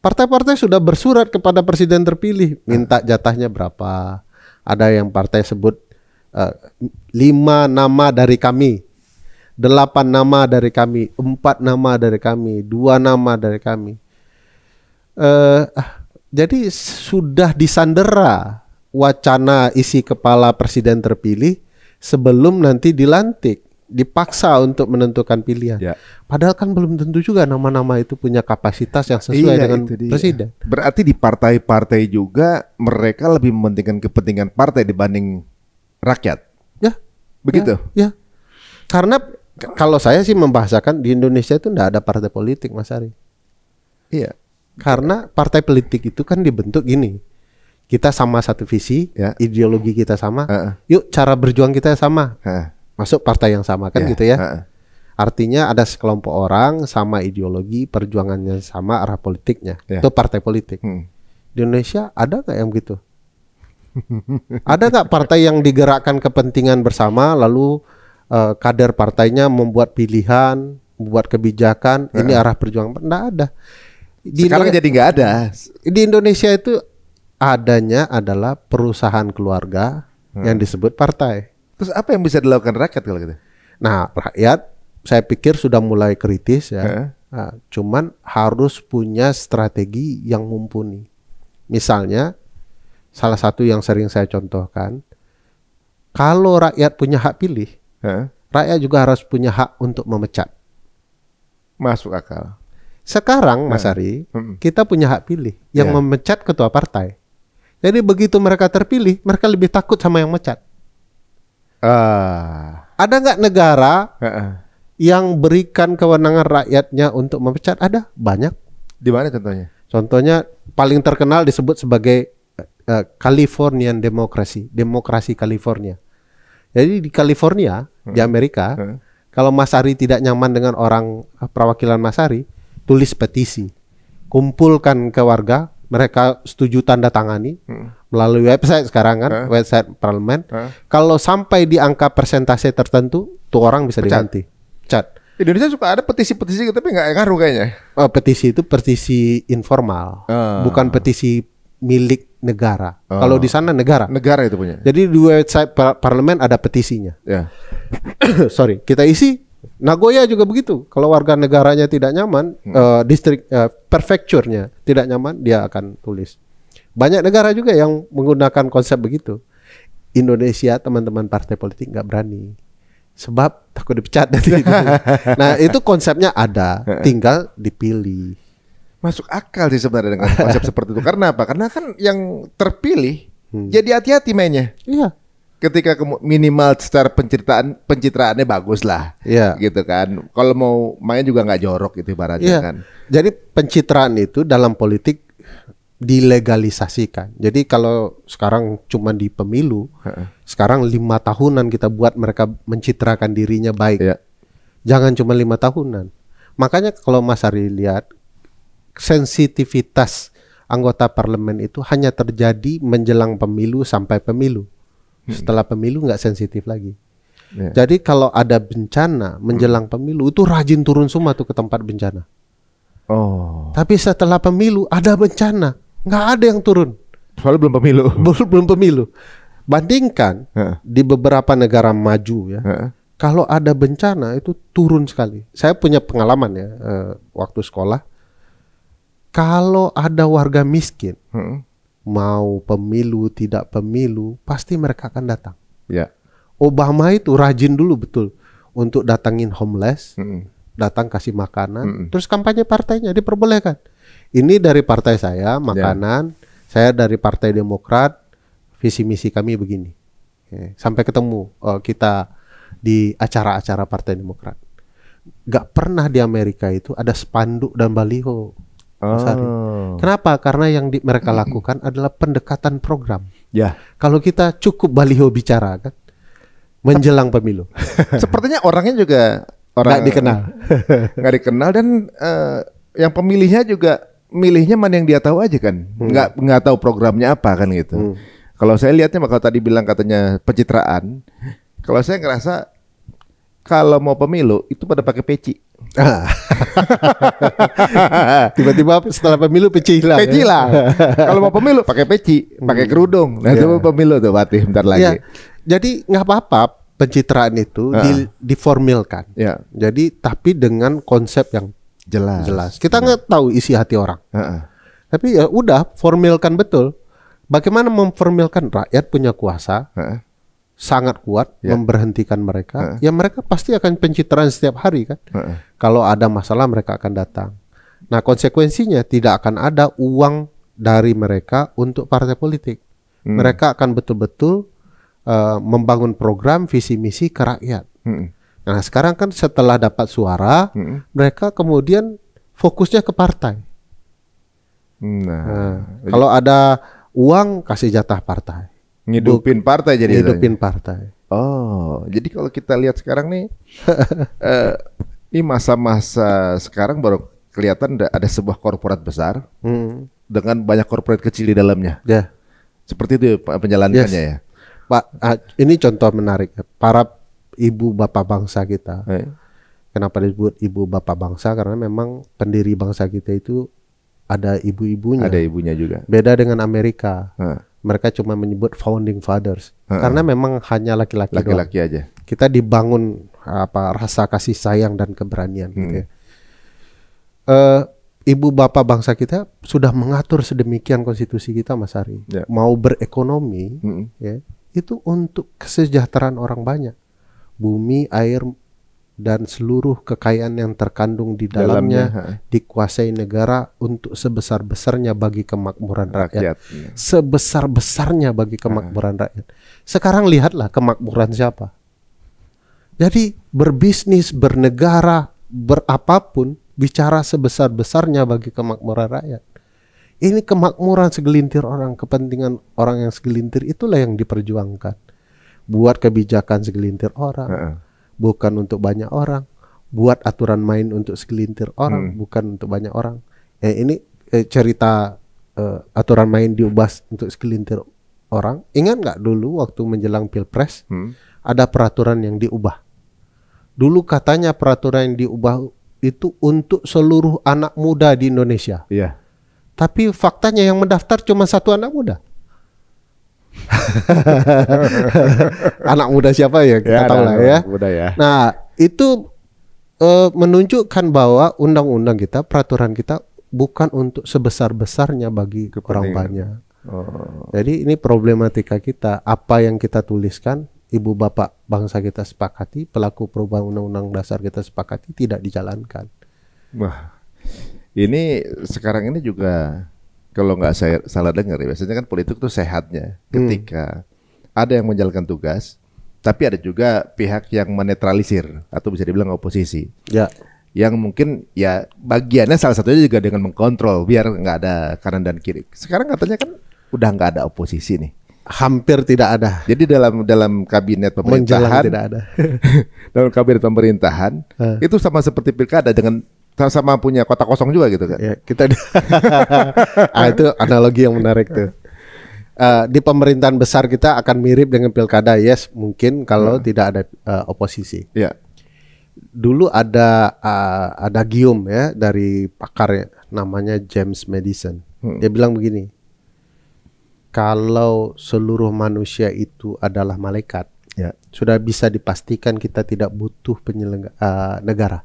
Partai-partai sudah bersurat kepada presiden terpilih minta jatahnya berapa. Ada yang partai sebut 5 nama dari kami, 8 nama dari kami, 4 nama dari kami, 2 nama dari kami. Jadi sudah disandera wacana isi kepala presiden terpilih sebelum nanti dilantik. Dipaksa untuk menentukan pilihan. Padahal kan belum tentu juga nama-nama itu punya kapasitas yang sesuai dengan presiden. Berarti di partai-partai juga mereka lebih mementingkan kepentingan partai dibanding rakyat. Ya, begitu. Ya. Karena kalau saya sih membahasakan di Indonesia itu tidak ada partai politik, Mas Ari. Iya. Karena partai politik itu kan dibentuk gini. Kita sama satu visi, ideologi kita sama. Yuk cara berjuang kita sama. Masuk partai yang sama kan gitu ya. Artinya ada sekelompok orang sama ideologi, perjuangannya sama, arah politiknya. Itu partai politik. Di Indonesia ada nggak yang gitu? Ada nggak partai yang digerakkan kepentingan bersama, lalu kader partainya membuat pilihan, membuat kebijakan, ini arah perjuangan? Nggak ada. Sekarang jadi nggak ada. Di Indonesia itu adanya adalah perusahaan keluarga yang disebut partai. Terus apa yang bisa dilakukan rakyat kalau gitu? Nah, rakyat saya pikir sudah mulai kritis ya. Nah, cuman harus punya strategi yang mumpuni. Misalnya, salah satu yang sering saya contohkan, kalau rakyat punya hak pilih, rakyat juga harus punya hak untuk memecat. Masuk akal. Sekarang, Mas Ari, kita punya hak pilih yang memecat ketua partai. Jadi begitu mereka terpilih, mereka lebih takut sama yang mecat. Ada nggak negara yang berikan kewenangan rakyatnya untuk memecat? Ada, banyak. Di mana contohnya? Contohnya paling terkenal disebut sebagai Californian Democracy, demokrasi California. Jadi di California, di Amerika, kalau Mas Ari tidak nyaman dengan orang perwakilan Mas Ari, tulis petisi, kumpulkan ke warga, mereka setuju tanda tangani melalui website sekarang kan, website parlemen. Kalau sampai di angka persentase tertentu, tuh orang bisa diganti. Cat. Indonesia suka ada petisi-petisi tapi nggak ngaruh kayaknya. Petisi itu petisi informal, bukan petisi milik negara. Kalau di sana negara itu punya. Jadi di website parlemen ada petisinya. Sorry, kita isi. Nagoya juga begitu. Kalau warga negaranya tidak nyaman, distrik prefecture-nya tidak nyaman, dia akan tulis. Banyak negara juga yang menggunakan konsep begitu. Indonesia, teman-teman partai politik nggak berani. Sebab takut dipecat nanti. Nah, itu konsepnya ada, tinggal dipilih. Masuk akal sih sebenarnya dengan konsep seperti itu. Karena apa? Karena kan yang terpilih jadi hati-hati mainnya. Iya. Ketika minimal secara pencitraannya bagus lah, gitu kan. Kalau mau main juga nggak jorok gitu ibaratnya kan. Jadi pencitraan itu dalam politik dilegalisasikan. Jadi kalau sekarang cuma di pemilu, sekarang 5 tahunan kita buat mereka mencitrakan dirinya baik. Jangan cuma 5 tahunan. Makanya kalau Mas Ari lihat, sensitivitas anggota parlemen itu hanya terjadi menjelang pemilu sampai pemilu. Setelah pemilu nggak sensitif lagi. Jadi kalau ada bencana menjelang pemilu itu rajin turun semua tuh ke tempat bencana. Tapi setelah pemilu ada bencana, nggak ada yang turun. Soalnya belum pemilu. Belum pemilu. Bandingkan di beberapa negara maju ya. Kalau ada bencana itu turun sekali. Saya punya pengalaman ya waktu sekolah. Kalau ada warga miskin, mau pemilu tidak pemilu, pasti mereka akan datang. Obama itu rajin dulu betul untuk datangin homeless, datang kasih makanan, terus kampanye partainya diperbolehkan. Ini dari partai saya makanan, saya dari Partai Demokrat, visi misi kami begini. Sampai ketemu kita di acara-acara Partai Demokrat. Gak pernah di Amerika itu ada spanduk dan baliho. Kenapa? Karena yang mereka lakukan adalah pendekatan program. Kalau kita cukup baliho bicara kan menjelang pemilu. Sepertinya orangnya juga nggak dikenal, nggak dikenal dan yang pemilihnya juga milihnya mana yang dia tahu aja kan, nggak tahu programnya apa kan gitu. Kalau saya lihatnya, kalau tadi bilang katanya pencitraan, kalau saya ngerasa kalau mau pemilu itu pada pakai peci. Tiba-tiba setelah pemilu peci hilang. Peci hilang. Kalau mau pemilu pakai peci, pakai kerudung. Nah itu pemilu tuh Fatih bentar lagi. Jadi nggak apa-apa pencitraan itu diformilkan. Jadi tapi dengan konsep yang jelas. Kita nggak tahu isi hati orang. Tapi ya udah formilkan betul. Bagaimana memformilkan? Rakyat punya kuasa. Sangat kuat memberhentikan mereka, ya mereka pasti akan pencitraan setiap hari kan. Kalau ada masalah mereka akan datang. Nah konsekuensinya tidak akan ada uang dari mereka untuk partai politik. Mereka akan betul-betul membangun program visi misi ke rakyat. Nah sekarang kan setelah dapat suara, mereka kemudian fokusnya ke partai. Kalau ada uang kasih jatah partai. Ngidupin partai jadi. Ngidupin partai. Jadi kalau kita lihat sekarang nih, ini masa-masa sekarang baru kelihatan ada sebuah korporat besar dengan banyak korporat kecil di dalamnya. Seperti itu penjalanannya ya. Pak, ini contoh menarik. Para ibu bapak bangsa kita. Kenapa disebut ibu bapak bangsa? Karena memang pendiri bangsa kita itu ada ibu-ibunya. Ada ibunya juga. Beda dengan Amerika. Mereka cuma menyebut founding fathers. Karena memang hanya laki-laki aja. Kita dibangun rasa kasih sayang dan keberanian. Gitu ya. Ibu bapak bangsa kita sudah mengatur sedemikian konstitusi kita, Mas Ari. Mau berekonomi, ya, itu untuk kesejahteraan orang banyak. Bumi, air, dan seluruh kekayaan yang terkandung di dalamnya dikuasai negara untuk sebesar-besarnya bagi kemakmuran rakyat. Sebesar-besarnya bagi kemakmuran rakyat. Sekarang lihatlah kemakmuran siapa. Jadi berbisnis, bernegara, berapapun, bicara sebesar-besarnya bagi kemakmuran rakyat. Ini kemakmuran segelintir orang, kepentingan orang yang segelintir, itulah yang diperjuangkan. Buat kebijakan segelintir orang, bukan untuk banyak orang. Buat aturan main untuk segelintir orang, bukan untuk banyak orang. Ini cerita aturan main diubah untuk segelintir orang. Ingat nggak dulu waktu menjelang Pilpres, ada peraturan yang diubah. Dulu katanya peraturan yang diubah itu untuk seluruh anak muda di Indonesia. Iya. Tapi faktanya yang mendaftar cuma satu anak muda. Anak muda siapa ya? Kita tahu lah ya. Muda ya. Nah, itu menunjukkan bahwa undang-undang kita, peraturan kita bukan untuk sebesar-besarnya bagi orang banyak. Jadi ini problematika kita. Apa yang kita tuliskan, ibu bapak bangsa kita sepakati, pelaku perubahan undang-undang dasar kita sepakati, tidak dijalankan. Wah, ini sekarang ini juga kalau nggak saya salah dengar ya, biasanya kan politik itu sehatnya ketika ada yang menjalankan tugas, tapi ada juga pihak yang menetralisir atau bisa dibilang oposisi. Ya. Yang mungkin ya bagiannya salah satunya juga dengan mengkontrol biar nggak ada kanan dan kiri. Sekarang katanya kan udah nggak ada oposisi nih. Hampir tidak ada. Jadi dalam kabinet pemerintahan tidak ada. dalam kabinet pemerintahan itu sama seperti pilkada dengan sama punya kota kosong juga gitu kan. Ya, kita itu analogi yang menarik tuh. Di pemerintahan besar kita akan mirip dengan pilkada, yes, mungkin kalau tidak ada oposisi. Ya. Dulu ada gium ya dari pakar ya, namanya James Madison. Dia bilang begini. Kalau seluruh manusia itu adalah malaikat, sudah bisa dipastikan kita tidak butuh penyelenggara negara.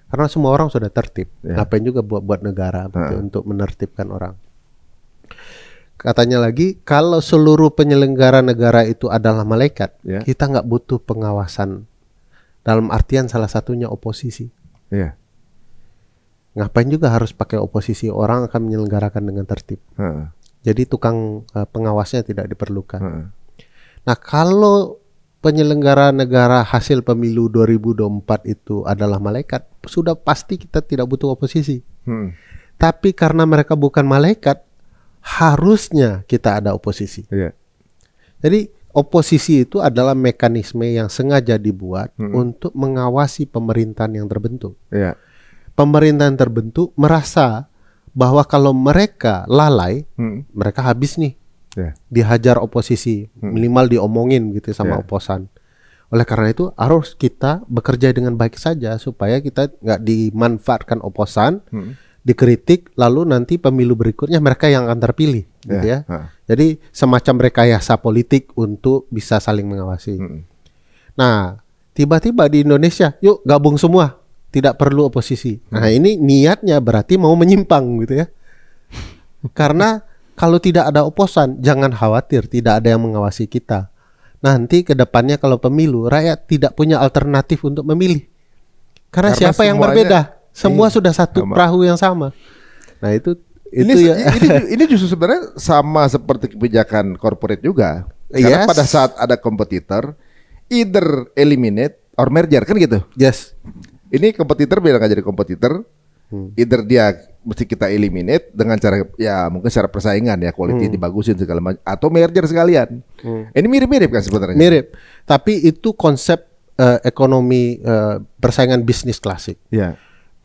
Karena semua orang sudah tertib. Ngapain juga buat negara untuk menertibkan orang. Katanya lagi, kalau seluruh penyelenggara negara itu adalah malaikat, kita nggak butuh pengawasan. Dalam artian salah satunya oposisi. Ngapain juga harus pakai oposisi, orang akan menyelenggarakan dengan tertib. Jadi tukang pengawasnya tidak diperlukan. Nah, kalau penyelenggara negara hasil pemilu 2024 itu adalah malaikat, sudah pasti kita tidak butuh oposisi. Tapi karena mereka bukan malaikat, harusnya kita ada oposisi. Jadi oposisi itu adalah mekanisme yang sengaja dibuat untuk mengawasi pemerintahan yang terbentuk. Pemerintahan terbentuk merasa bahwa kalau mereka lalai, mereka habis nih. Dihajar oposisi, minimal diomongin gitu sama oposan. Oleh karena itu harus kita bekerja dengan baik saja supaya kita nggak dimanfaatkan oposan, dikritik, lalu nanti pemilu berikutnya mereka yang akan terpilih, gitu ya. Jadi semacam rekayasa politik untuk bisa saling mengawasi. Nah, tiba-tiba di Indonesia, yuk gabung semua. Tidak perlu oposisi. Nah, ini niatnya berarti mau menyimpang gitu ya. Karena kalau tidak ada oposan, jangan khawatir, tidak ada yang mengawasi kita. Nanti ke depannya kalau pemilu, rakyat tidak punya alternatif untuk memilih. Karena siapa yang berbeda? Semua sudah satu perahu yang sama. Nah, ini justru sebenarnya sama seperti kebijakan corporate juga. Karena pada saat ada kompetitor, either eliminate or merger, kan gitu. Ini kompetitor biar nggak jadi kompetitor, either dia mesti kita eliminate dengan cara ya mungkin secara persaingan ya, quality dibagusin segala macam, atau merger sekalian. Ini mirip-mirip kan sebenarnya. Mirip, tapi itu konsep ekonomi persaingan bisnis klasik.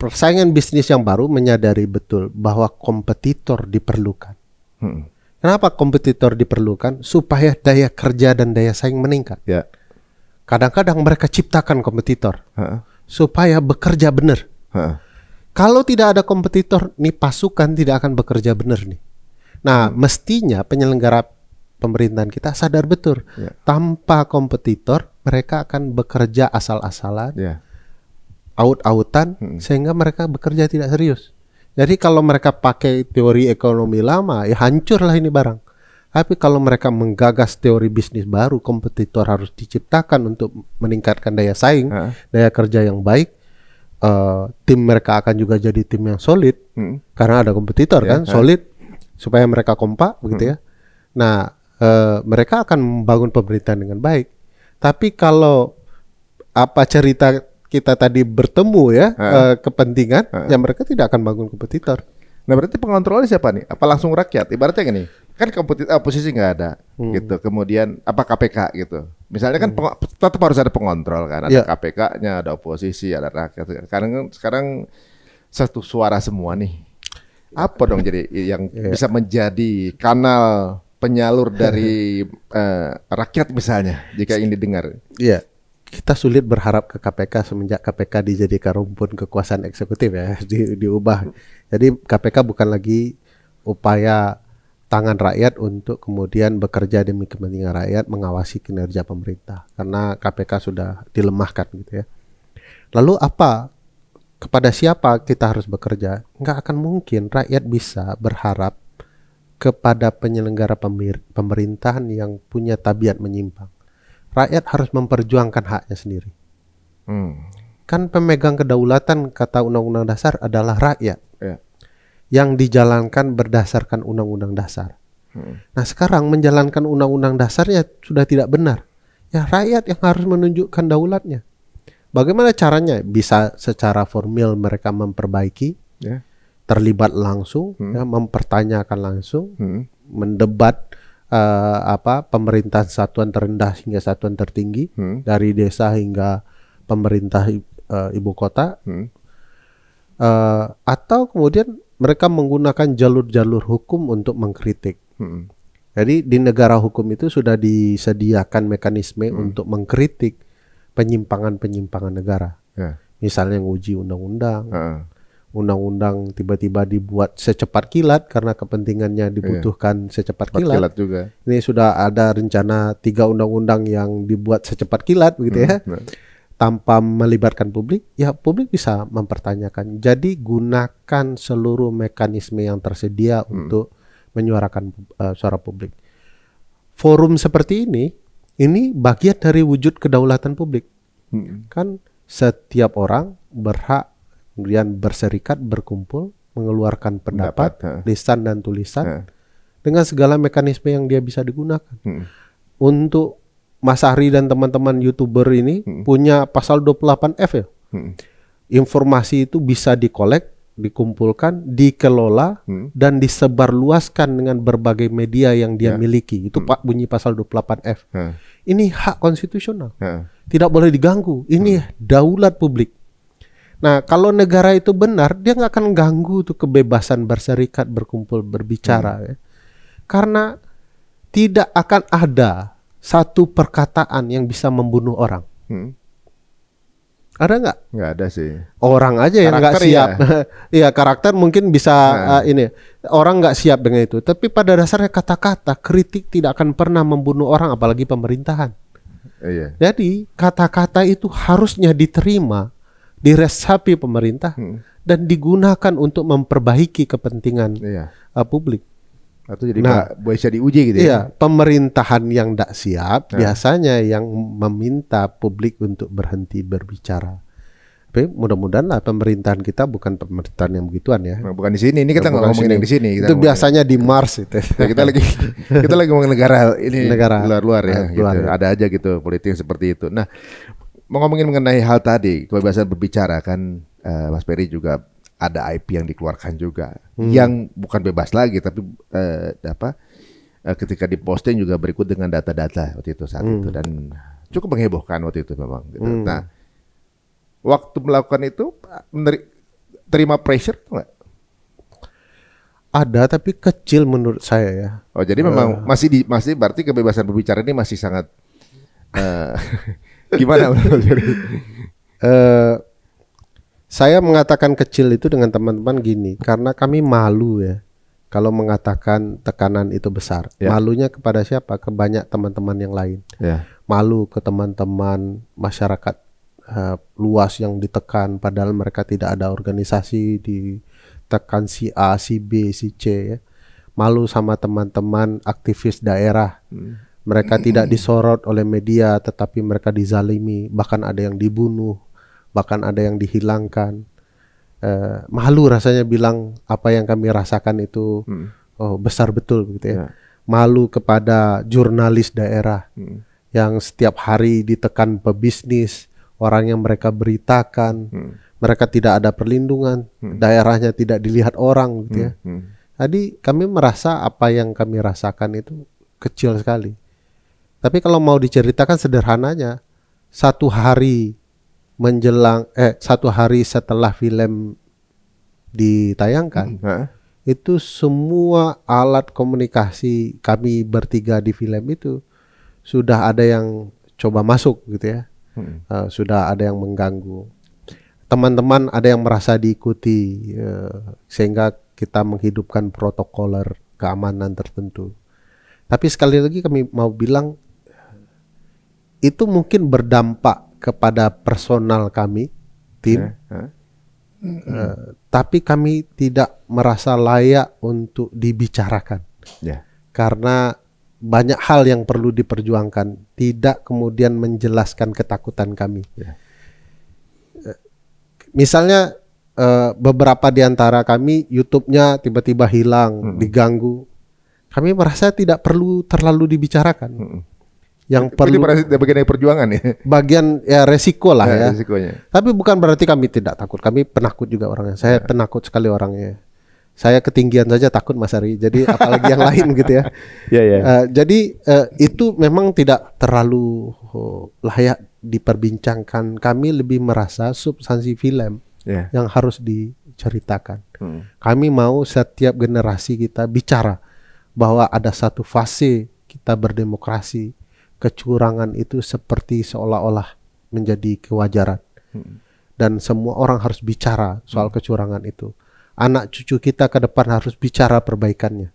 Persaingan bisnis yang baru menyadari betul bahwa kompetitor diperlukan. Kenapa kompetitor diperlukan? Supaya daya kerja dan daya saing meningkat. Ya. Kadang-kadang mereka ciptakan kompetitor supaya bekerja benar. Kalau tidak ada kompetitor, nih pasukan tidak akan bekerja benar nih. Nah, mestinya penyelenggara pemerintahan kita sadar betul, tanpa kompetitor mereka akan bekerja asal-asalan, aut-autan, sehingga mereka bekerja tidak serius. Jadi kalau mereka pakai teori ekonomi lama, ya hancurlah ini barang. Tapi kalau mereka menggagas teori bisnis baru, kompetitor harus diciptakan untuk meningkatkan daya saing, daya kerja yang baik. Tim mereka akan juga jadi tim yang solid, karena ada kompetitor kan, solid, supaya mereka kompak, begitu ya. Nah, mereka akan membangun pemerintahan dengan baik. Tapi kalau apa cerita kita tadi bertemu ya, kepentingan, ya mereka tidak akan bangun kompetitor. Nah berarti pengontrolnya siapa nih? Apa langsung rakyat? Ibaratnya gini, kan oposisi nggak ada, gitu. Kemudian apa KPK gitu? Misalnya kan tetap harus ada pengontrol kan, ada KPK-nya, ada oposisi, ada rakyat. Sekarang satu suara semua nih. Apa dong jadi yang bisa menjadi kanal penyalur dari rakyat misalnya, jika ini didengar? Iya. Kita sulit berharap ke KPK semenjak KPK dijadikan rumpun kekuasaan eksekutif ya, diubah. Jadi KPK bukan lagi upaya tangan rakyat untuk kemudian bekerja demi kepentingan rakyat, mengawasi kinerja pemerintah. Karena KPK sudah dilemahkan gitu ya. Lalu apa? Kepada siapa kita harus bekerja? Nggak akan mungkin rakyat bisa berharap kepada penyelenggara pemerintahan yang punya tabiat menyimpang. Rakyat harus memperjuangkan haknya sendiri. Kan pemegang kedaulatan kata Undang-Undang Dasar adalah rakyat, yang dijalankan berdasarkan Undang-Undang Dasar. Nah sekarang menjalankan Undang-Undang Dasarnya sudah tidak benar. Ya rakyat yang harus menunjukkan daulatnya. Bagaimana caranya? Bisa secara formil mereka memperbaiki, terlibat langsung, ya, mempertanyakan langsung, mendebat pemerintahan satuan terendah hingga satuan tertinggi, dari desa hingga pemerintah ibu kota, atau kemudian mereka menggunakan jalur-jalur hukum untuk mengkritik. Jadi di negara hukum itu sudah disediakan mekanisme untuk mengkritik penyimpangan-penyimpangan negara. Misalnya nguji undang-undang. Undang-undang tiba-tiba dibuat secepat kilat karena kepentingannya dibutuhkan secepat kilat juga. Ini sudah ada rencana 3 undang-undang yang dibuat secepat kilat begitu ya, tanpa melibatkan publik. Ya publik bisa mempertanyakan. Jadi gunakan seluruh mekanisme yang tersedia untuk menyuarakan suara publik. Forum seperti ini bagian dari wujud kedaulatan publik. Kan setiap orang berhak kemudian berserikat, berkumpul, mengeluarkan pendapat, lisan dan tulisan, dengan segala mekanisme yang dia bisa digunakan. Untuk Mas Ari dan teman-teman YouTuber ini punya pasal 28F ya. Informasi itu bisa dikolek, dikumpulkan, dikelola, dan disebarluaskan dengan berbagai media yang dia miliki. Itu bunyi pasal 28F. Ini hak konstitusional. Tidak boleh diganggu. Ini daulat publik. Nah, kalau negara itu benar, dia nggak akan ganggu tuh kebebasan berserikat, berkumpul, berbicara. Ya. Karena tidak akan ada satu perkataan yang bisa membunuh orang. Ada nggak? Nggak ada sih. Orang aja yang nggak siap. Iya, karakter mungkin bisa ini. Orang nggak siap dengan itu. Tapi pada dasarnya kata-kata kritik tidak akan pernah membunuh orang, apalagi pemerintahan. Jadi kata-kata itu harusnya diterima, diresapi pemerintah, dan digunakan untuk memperbaiki kepentingan publik. Atau jadi bisa diuji gitu ya. Pemerintahan yang tidak siap biasanya yang meminta publik untuk berhenti berbicara. Tapi mudah-mudahan lah pemerintahan kita bukan pemerintahan yang begituan ya. Nah, bukan di sini. Ini kita nggak ngomongin yang di sini. Itu biasanya di Mars itu. Ya, kita lagi ngomongin negara ini, luar-luar ya. Gitu. Ada aja gitu politik seperti itu. Nah, mau ngomongin mengenai hal tadi, kebebasan berbicara kan, Mas Peri juga ada IP yang dikeluarkan juga, yang bukan bebas lagi, tapi ketika diposting juga berikut dengan data-data waktu itu saat itu, dan cukup menghebohkan waktu itu memang. Gitu. Nah, waktu melakukan itu terima pressure nggak? ada tapi kecil menurut saya ya. Oh, jadi memang masih berarti kebebasan berbicara ini masih sangat gimana menurut saya mengatakan kecil itu dengan teman-teman gini, karena kami malu ya kalau mengatakan tekanan itu besar. Ya. Malunya kepada siapa? Ke banyak teman-teman yang lain. Ya. Malu ke teman-teman masyarakat luas yang ditekan, padahal mereka tidak ada organisasi, ditekan si A, si B, si C ya. Malu sama teman-teman aktivis daerah. Mereka tidak disorot oleh media, tetapi mereka dizalimi, bahkan ada yang dibunuh, bahkan ada yang dihilangkan. Malu rasanya bilang apa yang kami rasakan itu besar betul gitu ya. Malu kepada jurnalis daerah yang setiap hari ditekan pebisnis, orang yang mereka beritakan, mereka tidak ada perlindungan, daerahnya tidak dilihat orang gitu ya. Jadi kami merasa apa yang kami rasakan itu kecil sekali. Tapi kalau mau diceritakan sederhananya, satu hari setelah film ditayangkan, itu semua alat komunikasi kami bertiga di film itu sudah ada yang coba masuk gitu ya. Sudah ada yang mengganggu. Teman-teman ada yang merasa diikuti, sehingga kita menghidupkan protokoler keamanan tertentu. Tapi sekali lagi kami mau bilang, itu mungkin berdampak kepada personal kami, tim, tapi kami tidak merasa layak untuk dibicarakan, karena banyak hal yang perlu diperjuangkan, tidak kemudian menjelaskan ketakutan kami. Misalnya beberapa di antara kami YouTube-nya tiba-tiba hilang, diganggu, kami merasa tidak perlu terlalu dibicarakan. Yang perlu bagian dari perjuangan ya. Bagian ya resiko lah ya. Resikonya. Tapi bukan berarti kami tidak takut. Kami penakut juga orangnya. Saya penakut sekali orangnya. Saya ketinggian saja takut Mas Ari. Jadi apalagi yang lain gitu ya. Jadi itu memang tidak terlalu layak diperbincangkan. Kami lebih merasa substansi film yang harus diceritakan. Kami mau setiap generasi kita bicara bahwa ada satu fase kita berdemokrasi. Kecurangan itu seperti seolah-olah menjadi kewajaran. Dan semua orang harus bicara soal kecurangan itu. Anak cucu kita ke depan harus bicara perbaikannya.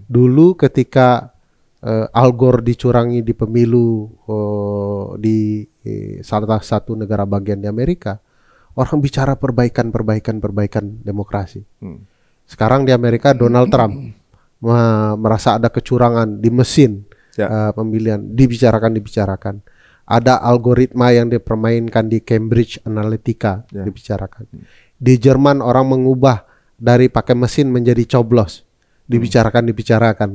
Dulu ketika Al Gore dicurangi di pemilu di salah satu negara bagian di Amerika, orang bicara perbaikan demokrasi. Sekarang di Amerika Donald Trump merasa ada kecurangan di mesin pemilihan, dibicarakan. Ada algoritma yang dipermainkan di Cambridge Analytica, dibicarakan. Di Jerman orang mengubah dari pakai mesin menjadi coblos, dibicarakan.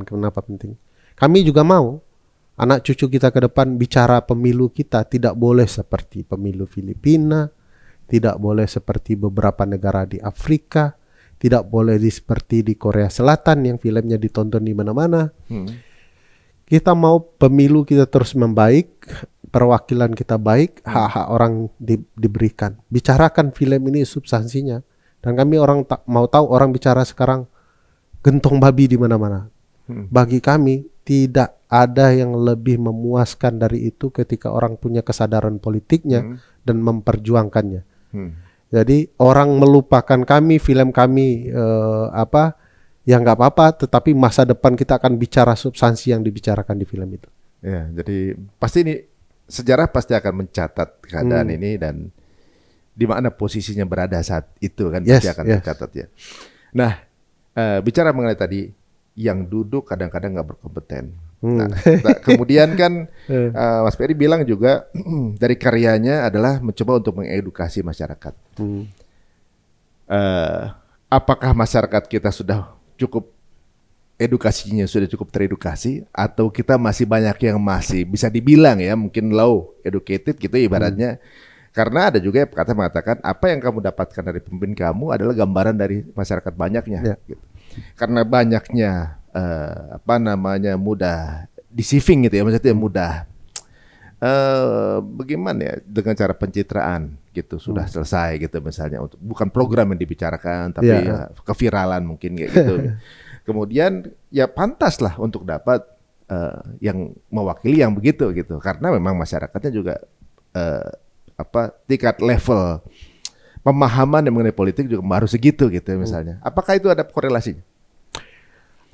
Kenapa penting? Kami juga mau anak cucu kita ke depan bicara pemilu kita tidak boleh seperti pemilu Filipina, tidak boleh seperti beberapa negara di Afrika, tidak boleh seperti di Korea Selatan yang filmnya ditonton di mana-mana. Kita mau pemilu kita terus membaik, perwakilan kita baik, hak-hak orang diberikan. Bicarakan film ini substansinya. Dan kami mau tahu orang bicara sekarang gentong babi di mana-mana. Bagi kami tidak ada yang lebih memuaskan dari itu ketika orang punya kesadaran politiknya dan memperjuangkannya. Jadi orang melupakan kami, film kami ya nggak apa-apa, tetapi masa depan kita akan bicara substansi yang dibicarakan di film itu. Ya, jadi pasti ini sejarah pasti akan mencatat keadaan ini dan di mana posisinya berada saat itu kan pasti akan tercatat ya. Nah, bicara mengenai tadi yang duduk kadang-kadang nggak berkompeten. Nah, kemudian kan Mas Ferry bilang juga dari karyanya adalah mencoba untuk mengedukasi masyarakat. Apakah masyarakat kita sudah cukup edukasinya sudah cukup teredukasi atau kita masih banyak yang masih bisa dibilang ya mungkin low educated gitu ibaratnya, karena ada juga yang mengatakan apa yang kamu dapatkan dari pemimpin kamu adalah gambaran dari masyarakat banyaknya gitu. Karena banyaknya mudah deceiving gitu ya, maksudnya mudah bagaimana ya dengan cara pencitraan gitu sudah selesai gitu misalnya, untuk bukan program yang dibicarakan tapi keviralan mungkin kayak gitu. Kemudian ya pantas lah untuk dapat yang mewakili yang begitu gitu, karena memang masyarakatnya juga tingkat level pemahaman yang mengenai politik juga baru segitu gitu misalnya. Apakah itu ada korelasinya?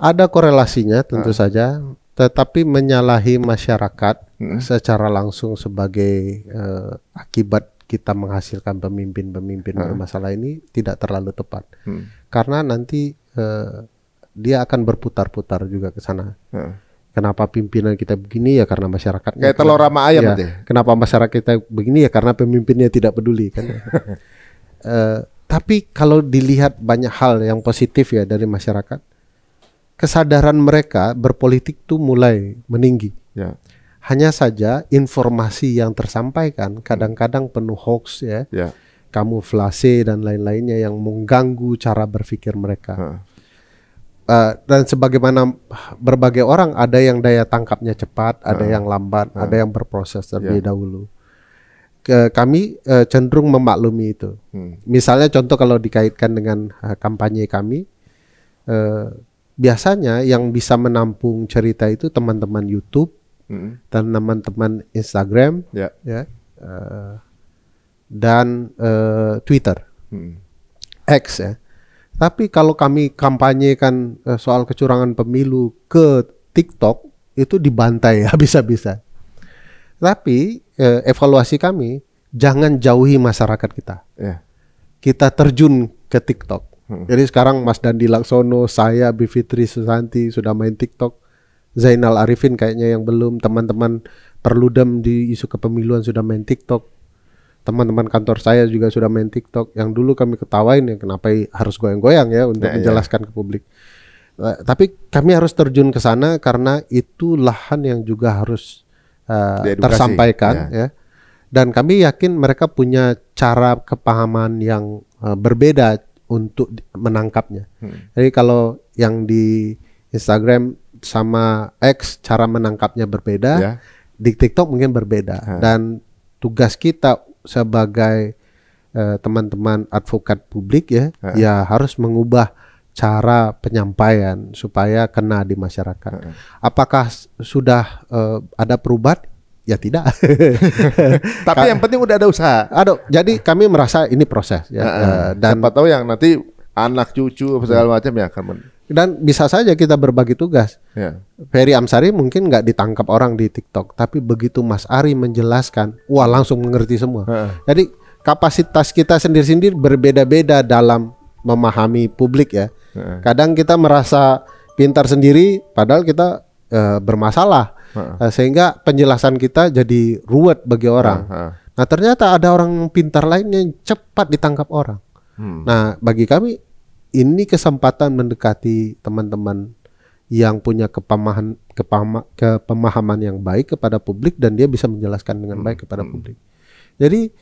Ada korelasinya tentu saja, tetapi menyalahi masyarakat secara langsung sebagai akibat kita menghasilkan pemimpin-pemimpin bermasalah ini tidak terlalu tepat. Karena nanti dia akan berputar-putar juga ke sana. Kenapa pimpinan kita begini, ya karena masyarakatnya. Kayak telur sama ayam ya. Kenapa masyarakat kita begini, ya karena pemimpinnya tidak peduli kan. Tapi kalau dilihat banyak hal yang positif ya dari masyarakat, kesadaran mereka berpolitik tuh mulai meninggi. Ya. Hanya saja informasi yang tersampaikan kadang-kadang penuh hoax ya, kamuflase dan lain-lainnya yang mengganggu cara berpikir mereka. Dan sebagaimana berbagai orang, ada yang daya tangkapnya cepat, ada yang lambat, ada yang berproses terlebih dahulu. Kami cenderung memaklumi itu. Misalnya contoh kalau dikaitkan dengan kampanye kami, biasanya yang bisa menampung cerita itu teman-teman YouTube dan teman-teman Instagram, dan Twitter, X ya. Tapi kalau kami kampanyekan soal kecurangan pemilu ke TikTok, itu dibantai habis-habisan. Tapi evaluasi kami, jangan jauhi masyarakat kita. Kita terjun ke TikTok. Jadi sekarang Mas Dandi Laksono, saya, Bivitri Susanti sudah main TikTok. Zainal Arifin kayaknya yang belum. Teman-teman Perludem di isu kepemiluan sudah main TikTok. Teman-teman kantor saya juga sudah main TikTok. Yang dulu kami ketawain ya, kenapa harus goyang-goyang ya untuk menjelaskan ke publik. Tapi kami harus terjun ke sana karena itu lahan yang juga harus tersampaikan ya. Dan kami yakin mereka punya cara kepahaman yang berbeda untuk menangkapnya. Jadi kalau yang di Instagram sama X cara menangkapnya berbeda, di TikTok mungkin berbeda. Dan tugas kita sebagai teman-teman advokat publik ya harus mengubah cara penyampaian supaya kena di masyarakat. Apakah sudah ada perubahan? Ya tidak. Tapi yang penting udah ada usaha. Jadi kami merasa ini proses ya. Dan siapa tahu yang nanti anak cucu segala macam ya akan. Dan bisa saja kita berbagi tugas. Ferry Amsari mungkin nggak ditangkap orang di TikTok, tapi begitu Mas Ari menjelaskan, wah langsung mengerti semua. Jadi kapasitas kita sendiri-sendiri berbeda-beda dalam memahami publik ya. Kadang kita merasa pintar sendiri, padahal kita bermasalah. Sehingga penjelasan kita jadi ruwet bagi orang. Nah ternyata ada orang pintar lain yang cepat ditangkap orang. Nah bagi kami ini kesempatan mendekati teman-teman yang punya kepemahaman yang baik kepada publik dan dia bisa menjelaskan dengan baik kepada publik. Jadi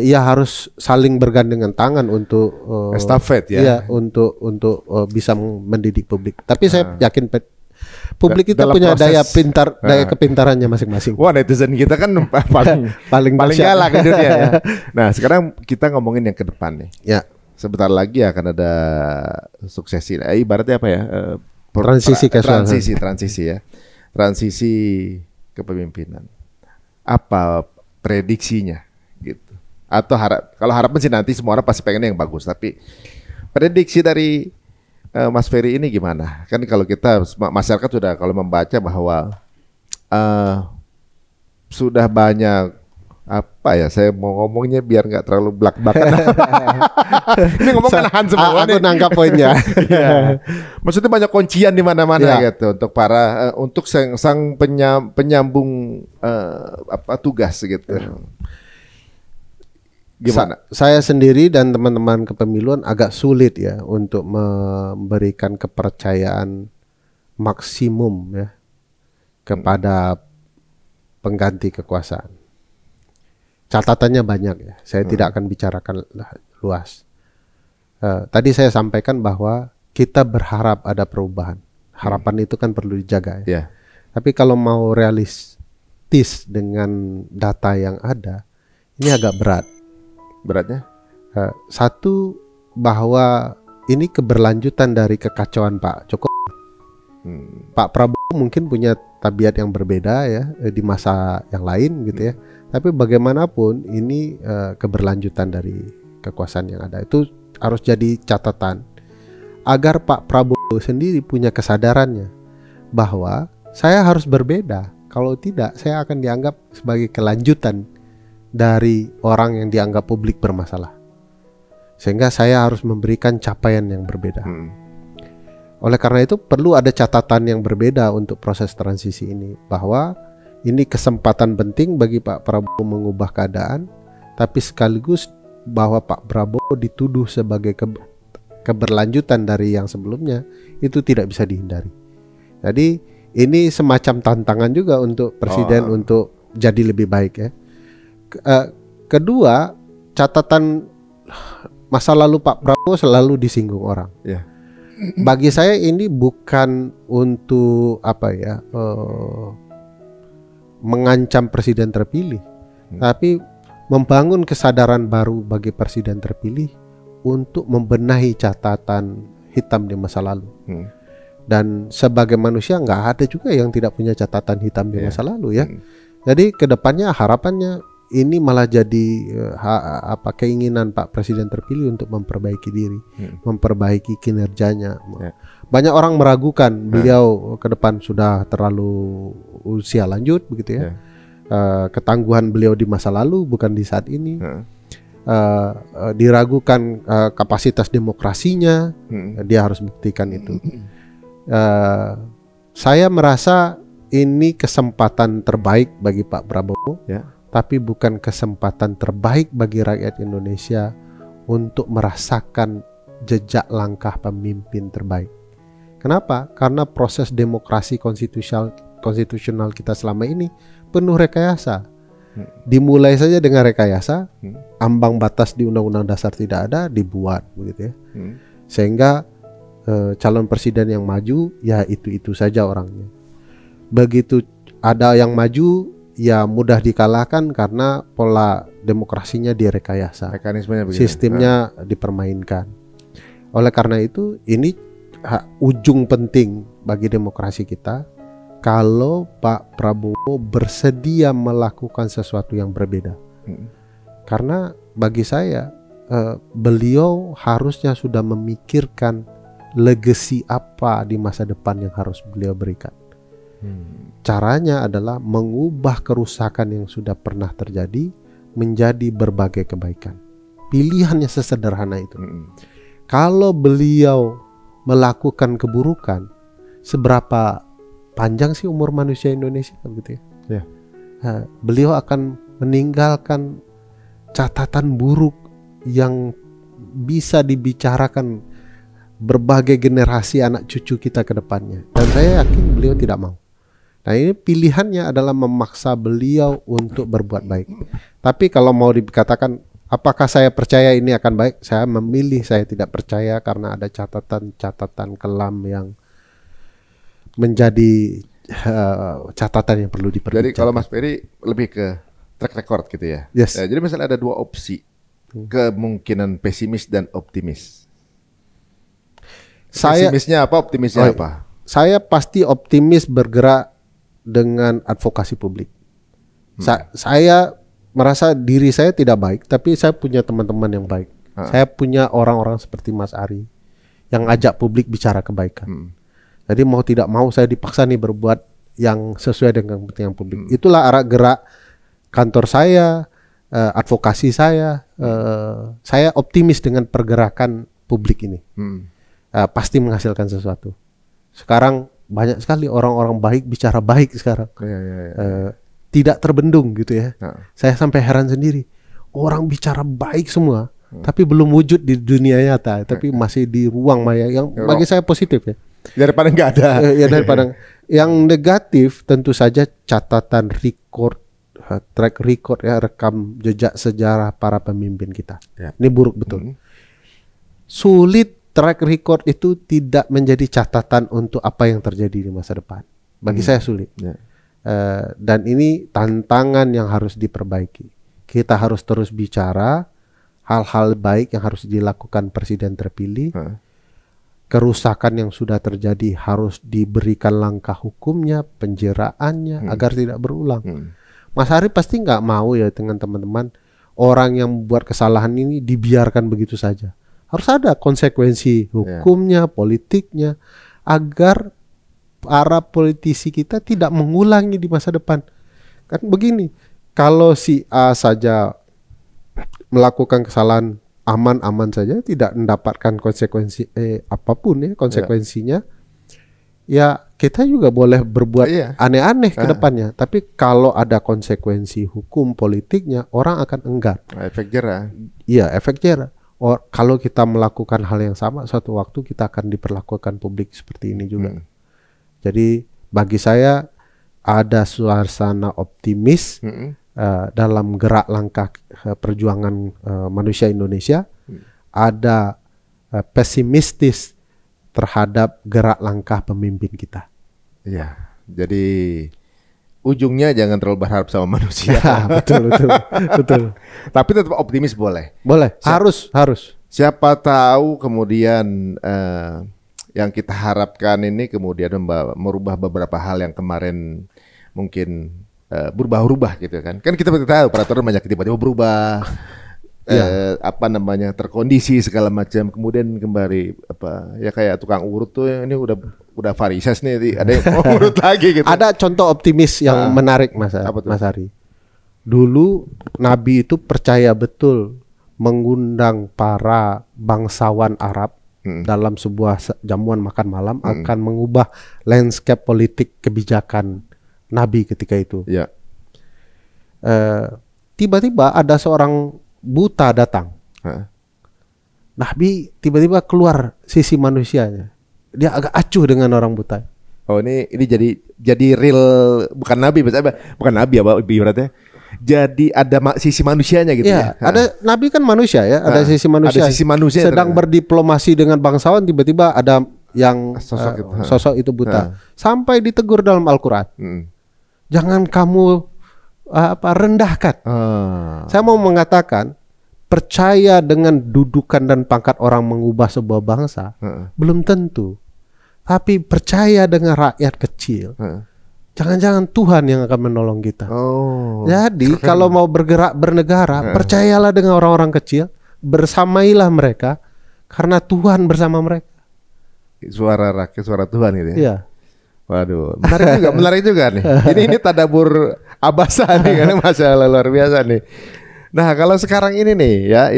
ya harus saling bergandengan tangan untuk estafet ya. Ya untuk bisa mendidik publik. Tapi saya yakin publik kita punya daya kepintarannya masing-masing. Wah, netizen kita kan paling galak di dunia ya. Nah, sekarang kita ngomongin yang ke depan nih. Ya. Sebentar lagi akan ada suksesi. Ibaratnya apa ya? Transisi ya. Transisi kepemimpinan. Apa prediksinya gitu? Atau kalau harapan sih nanti semua orang pasti pengen yang bagus, tapi prediksi dari Mas Ferry ini gimana? Kan kalau kita masyarakat sudah kalau membaca bahwa sudah banyak apa ya, saya mau ngomongnya biar nggak terlalu belak-belakan. Ini ngomong kan semua. Aku nangkap poinnya. Maksudnya banyak kuncian di mana-mana gitu untuk para untuk sang penyambung tugas gitu. Gimana? Saya sendiri dan teman-teman kepemiluan agak sulit ya untuk memberikan kepercayaan maksimum ya kepada pengganti kekuasaan. Catatannya banyak ya. Saya tidak akan bicarakan luas. Tadi saya sampaikan bahwa kita berharap ada perubahan. Harapan itu kan perlu dijaga ya. Tapi kalau mau realistis dengan data yang ada, ini agak berat. Beratnya? Satu, bahwa ini keberlanjutan dari kekacauan Pak Jokowi. Pak Prabowo mungkin punya tabiat yang berbeda ya di masa yang lain gitu ya. Tapi bagaimanapun ini keberlanjutan dari kekuasaan yang ada. Itu harus jadi catatan agar Pak Prabowo sendiri punya kesadarannya bahwa saya harus berbeda. Kalau tidak, saya akan dianggap sebagai kelanjutan dari orang yang dianggap publik bermasalah. Sehingga saya harus memberikan capaian yang berbeda. Oleh karena itu perlu ada catatan yang berbeda untuk proses transisi ini, bahwa ini kesempatan penting bagi Pak Prabowo mengubah keadaan, tapi sekaligus bahwa Pak Prabowo dituduh sebagai keberlanjutan dari yang sebelumnya, itu tidak bisa dihindari. Jadi ini semacam tantangan juga untuk presiden untuk jadi lebih baik ya. Kedua, catatan masa lalu Pak Prabowo selalu disinggung orang. Bagi saya ini bukan untuk mengancam presiden terpilih, tapi membangun kesadaran baru bagi presiden terpilih untuk membenahi catatan hitam di masa lalu. Dan sebagai manusia nggak ada juga yang tidak punya catatan hitam di masa lalu ya. Jadi kedepannya harapannya ini malah jadi keinginan Pak Presiden terpilih untuk memperbaiki diri, memperbaiki kinerjanya. Banyak orang meragukan beliau ke depan sudah terlalu usia lanjut begitu ya. Ketangguhan beliau di masa lalu bukan di saat ini. Diragukan kapasitas demokrasinya, dia harus buktikan itu. Saya merasa ini kesempatan terbaik bagi Pak Prabowo. Tapi bukan kesempatan terbaik bagi rakyat Indonesia untuk merasakan jejak langkah pemimpin terbaik. Kenapa? Karena proses demokrasi konstitusional kita selama ini penuh rekayasa. Dimulai saja dengan rekayasa, ambang batas di Undang-Undang Dasar tidak ada, dibuat begitu ya. Sehingga calon presiden yang maju ya itu saja orangnya. Begitu ada yang maju ya mudah dikalahkan karena pola demokrasinya direkayasa, mekanismenya begitu. Sistemnya dipermainkan. Oleh karena itu ini ujung penting bagi demokrasi kita kalau Pak Prabowo bersedia melakukan sesuatu yang berbeda. Karena bagi saya beliau harusnya sudah memikirkan legacy apa di masa depan yang harus beliau berikan. Caranya adalah mengubah kerusakan yang sudah pernah terjadi menjadi berbagai kebaikan. Pilihannya sesederhana itu. Kalau beliau melakukan keburukan, seberapa panjang sih umur manusia Indonesia begitu ya? Beliau akan meninggalkan catatan buruk yang bisa dibicarakan berbagai generasi anak cucu kita ke depannya. Dan saya yakin beliau tidak mau. Nah ini pilihannya adalah memaksa beliau untuk berbuat baik. Tapi kalau mau dikatakan apakah saya percaya ini akan baik, saya memilih saya tidak percaya karena ada catatan-catatan kelam yang menjadi catatan yang perlu diperbincangkan. Jadi kalau Mas Ferry lebih ke track record gitu ya. Jadi misalnya ada dua opsi, kemungkinan pesimis dan optimis. Pesimisnya apa, optimisnya apa? Saya pasti optimis bergerak dengan advokasi publik. Saya merasa diri saya tidak baik, tapi saya punya teman-teman yang baik. Saya punya orang-orang seperti Mas Ari yang ajak publik bicara kebaikan. Jadi mau tidak mau saya dipaksa nih berbuat yang sesuai dengan kepentingan publik. Itulah arah gerak kantor saya, advokasi saya. Saya optimis dengan pergerakan publik ini. Pasti menghasilkan sesuatu. Sekarang banyak sekali orang-orang baik bicara baik sekarang. Tidak terbendung gitu ya. Saya sampai heran sendiri. Orang bicara baik semua, tapi belum wujud di dunia nyata, tapi masih di ruang maya yang bagi saya positif ya. Daripada nggak ada. Daripada yang negatif tentu saja catatan track record ya, rekam jejak sejarah para pemimpin kita. Ini buruk betul. Sulit track record itu tidak menjadi catatan untuk apa yang terjadi di masa depan. Bagi saya sulit. Dan ini tantangan yang harus diperbaiki. Kita harus terus bicara hal-hal baik yang harus dilakukan presiden terpilih. Kerusakan yang sudah terjadi harus diberikan langkah hukumnya, penjeraannya agar tidak berulang. Mas Ari pasti nggak mau ya dengan teman-teman orang yang membuat kesalahan ini dibiarkan begitu saja. Harus ada konsekuensi hukumnya, politiknya, agar para politisi kita tidak mengulangi di masa depan. Kan begini, kalau si A saja melakukan kesalahan aman-aman saja, tidak mendapatkan konsekuensi apapun ya konsekuensinya, ya kita juga boleh berbuat aneh-aneh ke depannya. Tapi kalau ada konsekuensi hukum politiknya, orang akan enggan. Efek jerah. Iya, efek jerah. Kalau kita melakukan hal yang sama, suatu waktu kita akan diperlakukan publik seperti ini juga. Jadi bagi saya ada suasana optimis dalam gerak langkah perjuangan manusia Indonesia, ada pesimistis terhadap gerak langkah pemimpin kita. Iya, jadi ujungnya jangan terlalu berharap sama manusia. Betul. Tapi tetap optimis boleh. Boleh, harus. Siapa tahu kemudian yang kita harapkan ini kemudian merubah beberapa hal yang kemarin mungkin berubah-ubah gitu kan. Kan kita tahu peraturan banyak tiba-tiba berubah. Terkondisi segala macam, kemudian kembali ya kayak tukang urut tuh ini udah varises nih, ada yang mau urut lagi gitu. Ada contoh optimis yang menarik Mas Ari. Dulu Nabi itu percaya betul mengundang para bangsawan Arab dalam sebuah jamuan makan malam akan mengubah landscape politik kebijakan Nabi ketika itu. Tiba-tiba ada seorang buta datang. Nabi tiba-tiba keluar sisi manusianya. Dia agak acuh dengan orang buta. Oh, ini jadi real, bukan nabi ibaratnya. Jadi ada sisi manusianya gitu ya. Ada nabi kan manusia ya, ada sisi manusia. Ada sisi manusia sedang berdiplomasi dengan bangsawan, tiba-tiba ada yang sosok itu buta. Sampai ditegur dalam Al-Qur'an. Jangan kamu rendahkan. Saya mau mengatakan, percaya dengan dudukan dan pangkat orang mengubah sebuah bangsa belum tentu. Tapi percaya dengan rakyat kecil, jangan-jangan Tuhan yang akan menolong kita. Jadi kalau mau bergerak bernegara, percayalah dengan orang-orang kecil, bersamailah mereka, karena Tuhan bersama mereka. Suara rakyat, suara Tuhan gitu ya. Iya. Waduh, menarik juga nih. Ini tadabbur abasa nih, karena masalah luar biasa nih. Nah, kalau sekarang ini nih ya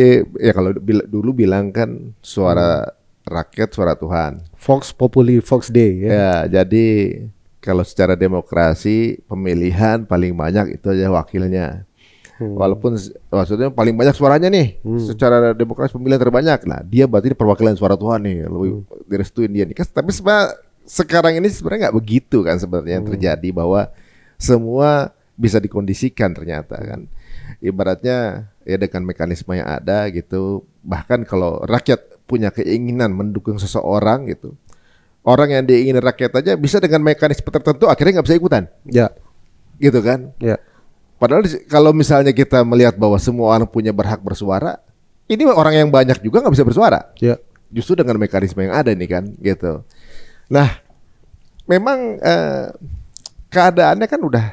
kalau dulu bilang kan suara rakyat, suara Tuhan. Vox Populi, Vox Dei ya. Ya, jadi kalau secara demokrasi pemilihan paling banyak itu aja wakilnya. Walaupun maksudnya paling banyak suaranya nih, secara demokrasi pemilihan terbanyak. Nah, dia berarti perwakilan suara Tuhan nih, lebih direstuin dia nih. Tapi sekarang ini sebenarnya nggak begitu kan sebenarnya yang terjadi, bahwa semua bisa dikondisikan ternyata kan. Ibaratnya ya dengan mekanisme yang ada gitu. Bahkan kalau rakyat punya keinginan mendukung seseorang gitu, orang yang diingini rakyat aja bisa dengan mekanisme tertentu akhirnya nggak bisa ikutan. Ya. Gitu kan. Ya. Padahal kalau misalnya kita melihat bahwa semua orang punya berhak bersuara, ini orang yang banyak juga nggak bisa bersuara. Ya. Justru dengan mekanisme yang ada nih kan gitu. Nah, memang keadaannya kan udah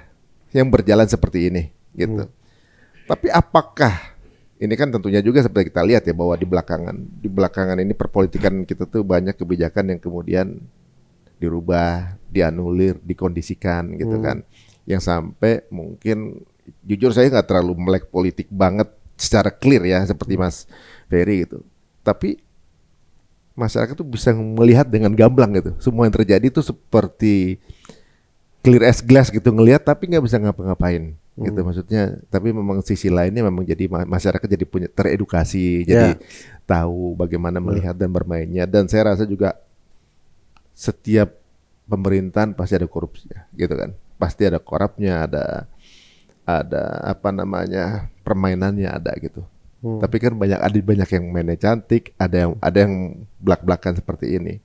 yang berjalan seperti ini gitu. Tapi apakah ini kan tentunya juga seperti kita lihat ya, bahwa di belakangan ini perpolitikan kita tuh banyak kebijakan yang kemudian dirubah, dianulir, dikondisikan gitu kan. Yang sampai mungkin jujur saya nggak terlalu melek politik banget secara clear ya seperti Mas Ferry gitu. Tapi masyarakat tuh bisa melihat dengan gamblang gitu. Semua yang terjadi tuh seperti clear as glass gitu ngelihat, tapi nggak bisa ngapa-ngapain gitu maksudnya. Tapi memang sisi lainnya memang jadi masyarakat jadi punya teredukasi, jadi tahu bagaimana melihat dan bermainnya. Dan saya rasa juga setiap pemerintahan pasti ada korupsi gitu kan. Pasti ada korupnya, ada permainannya ada gitu. Tapi kan banyak yang mainnya cantik, ada yang belak-belakan seperti ini.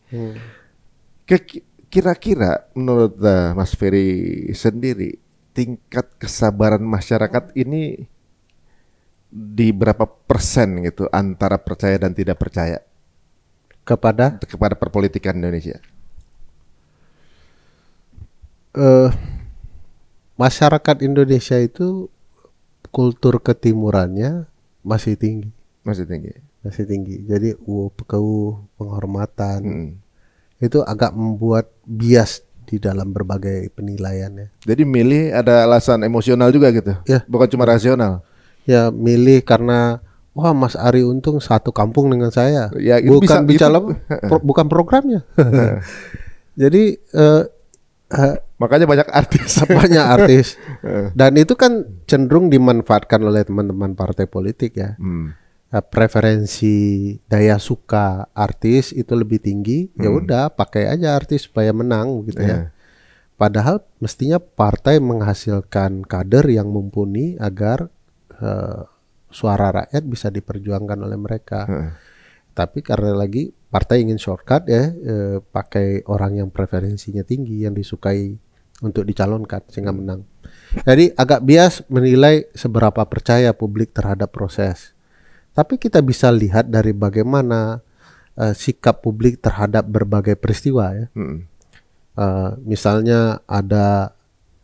Kira-kira menurut Mas Ferry sendiri, tingkat kesabaran masyarakat ini di berapa persen gitu antara percaya dan tidak percaya kepada perpolitikan Indonesia? Masyarakat Indonesia itu kultur ketimurannya masih tinggi. Masih tinggi. Masih tinggi. Jadi penghormatan itu agak membuat bias di dalam berbagai penilaian ya. Jadi milih ada alasan emosional juga gitu. Ya. Bukan cuma rasional. Ya milih karena wah Mas Ari Untung satu kampung dengan saya. Ya, itu bukan bicara bukan programnya. Jadi makanya banyak artis. Banyak artis. Dan itu kan cenderung dimanfaatkan oleh teman-teman partai politik ya. Preferensi daya suka artis itu lebih tinggi, ya udah pakai aja artis supaya menang gitu ya. Padahal mestinya partai menghasilkan kader yang mumpuni agar suara rakyat bisa diperjuangkan oleh mereka. Tapi karena lagi partai ingin shortcut ya, pakai orang yang preferensinya tinggi, yang disukai untuk dicalonkan sehingga menang. Jadi agak bias menilai seberapa percaya publik terhadap proses. Tapi kita bisa lihat dari bagaimana sikap publik terhadap berbagai peristiwa ya. Misalnya ada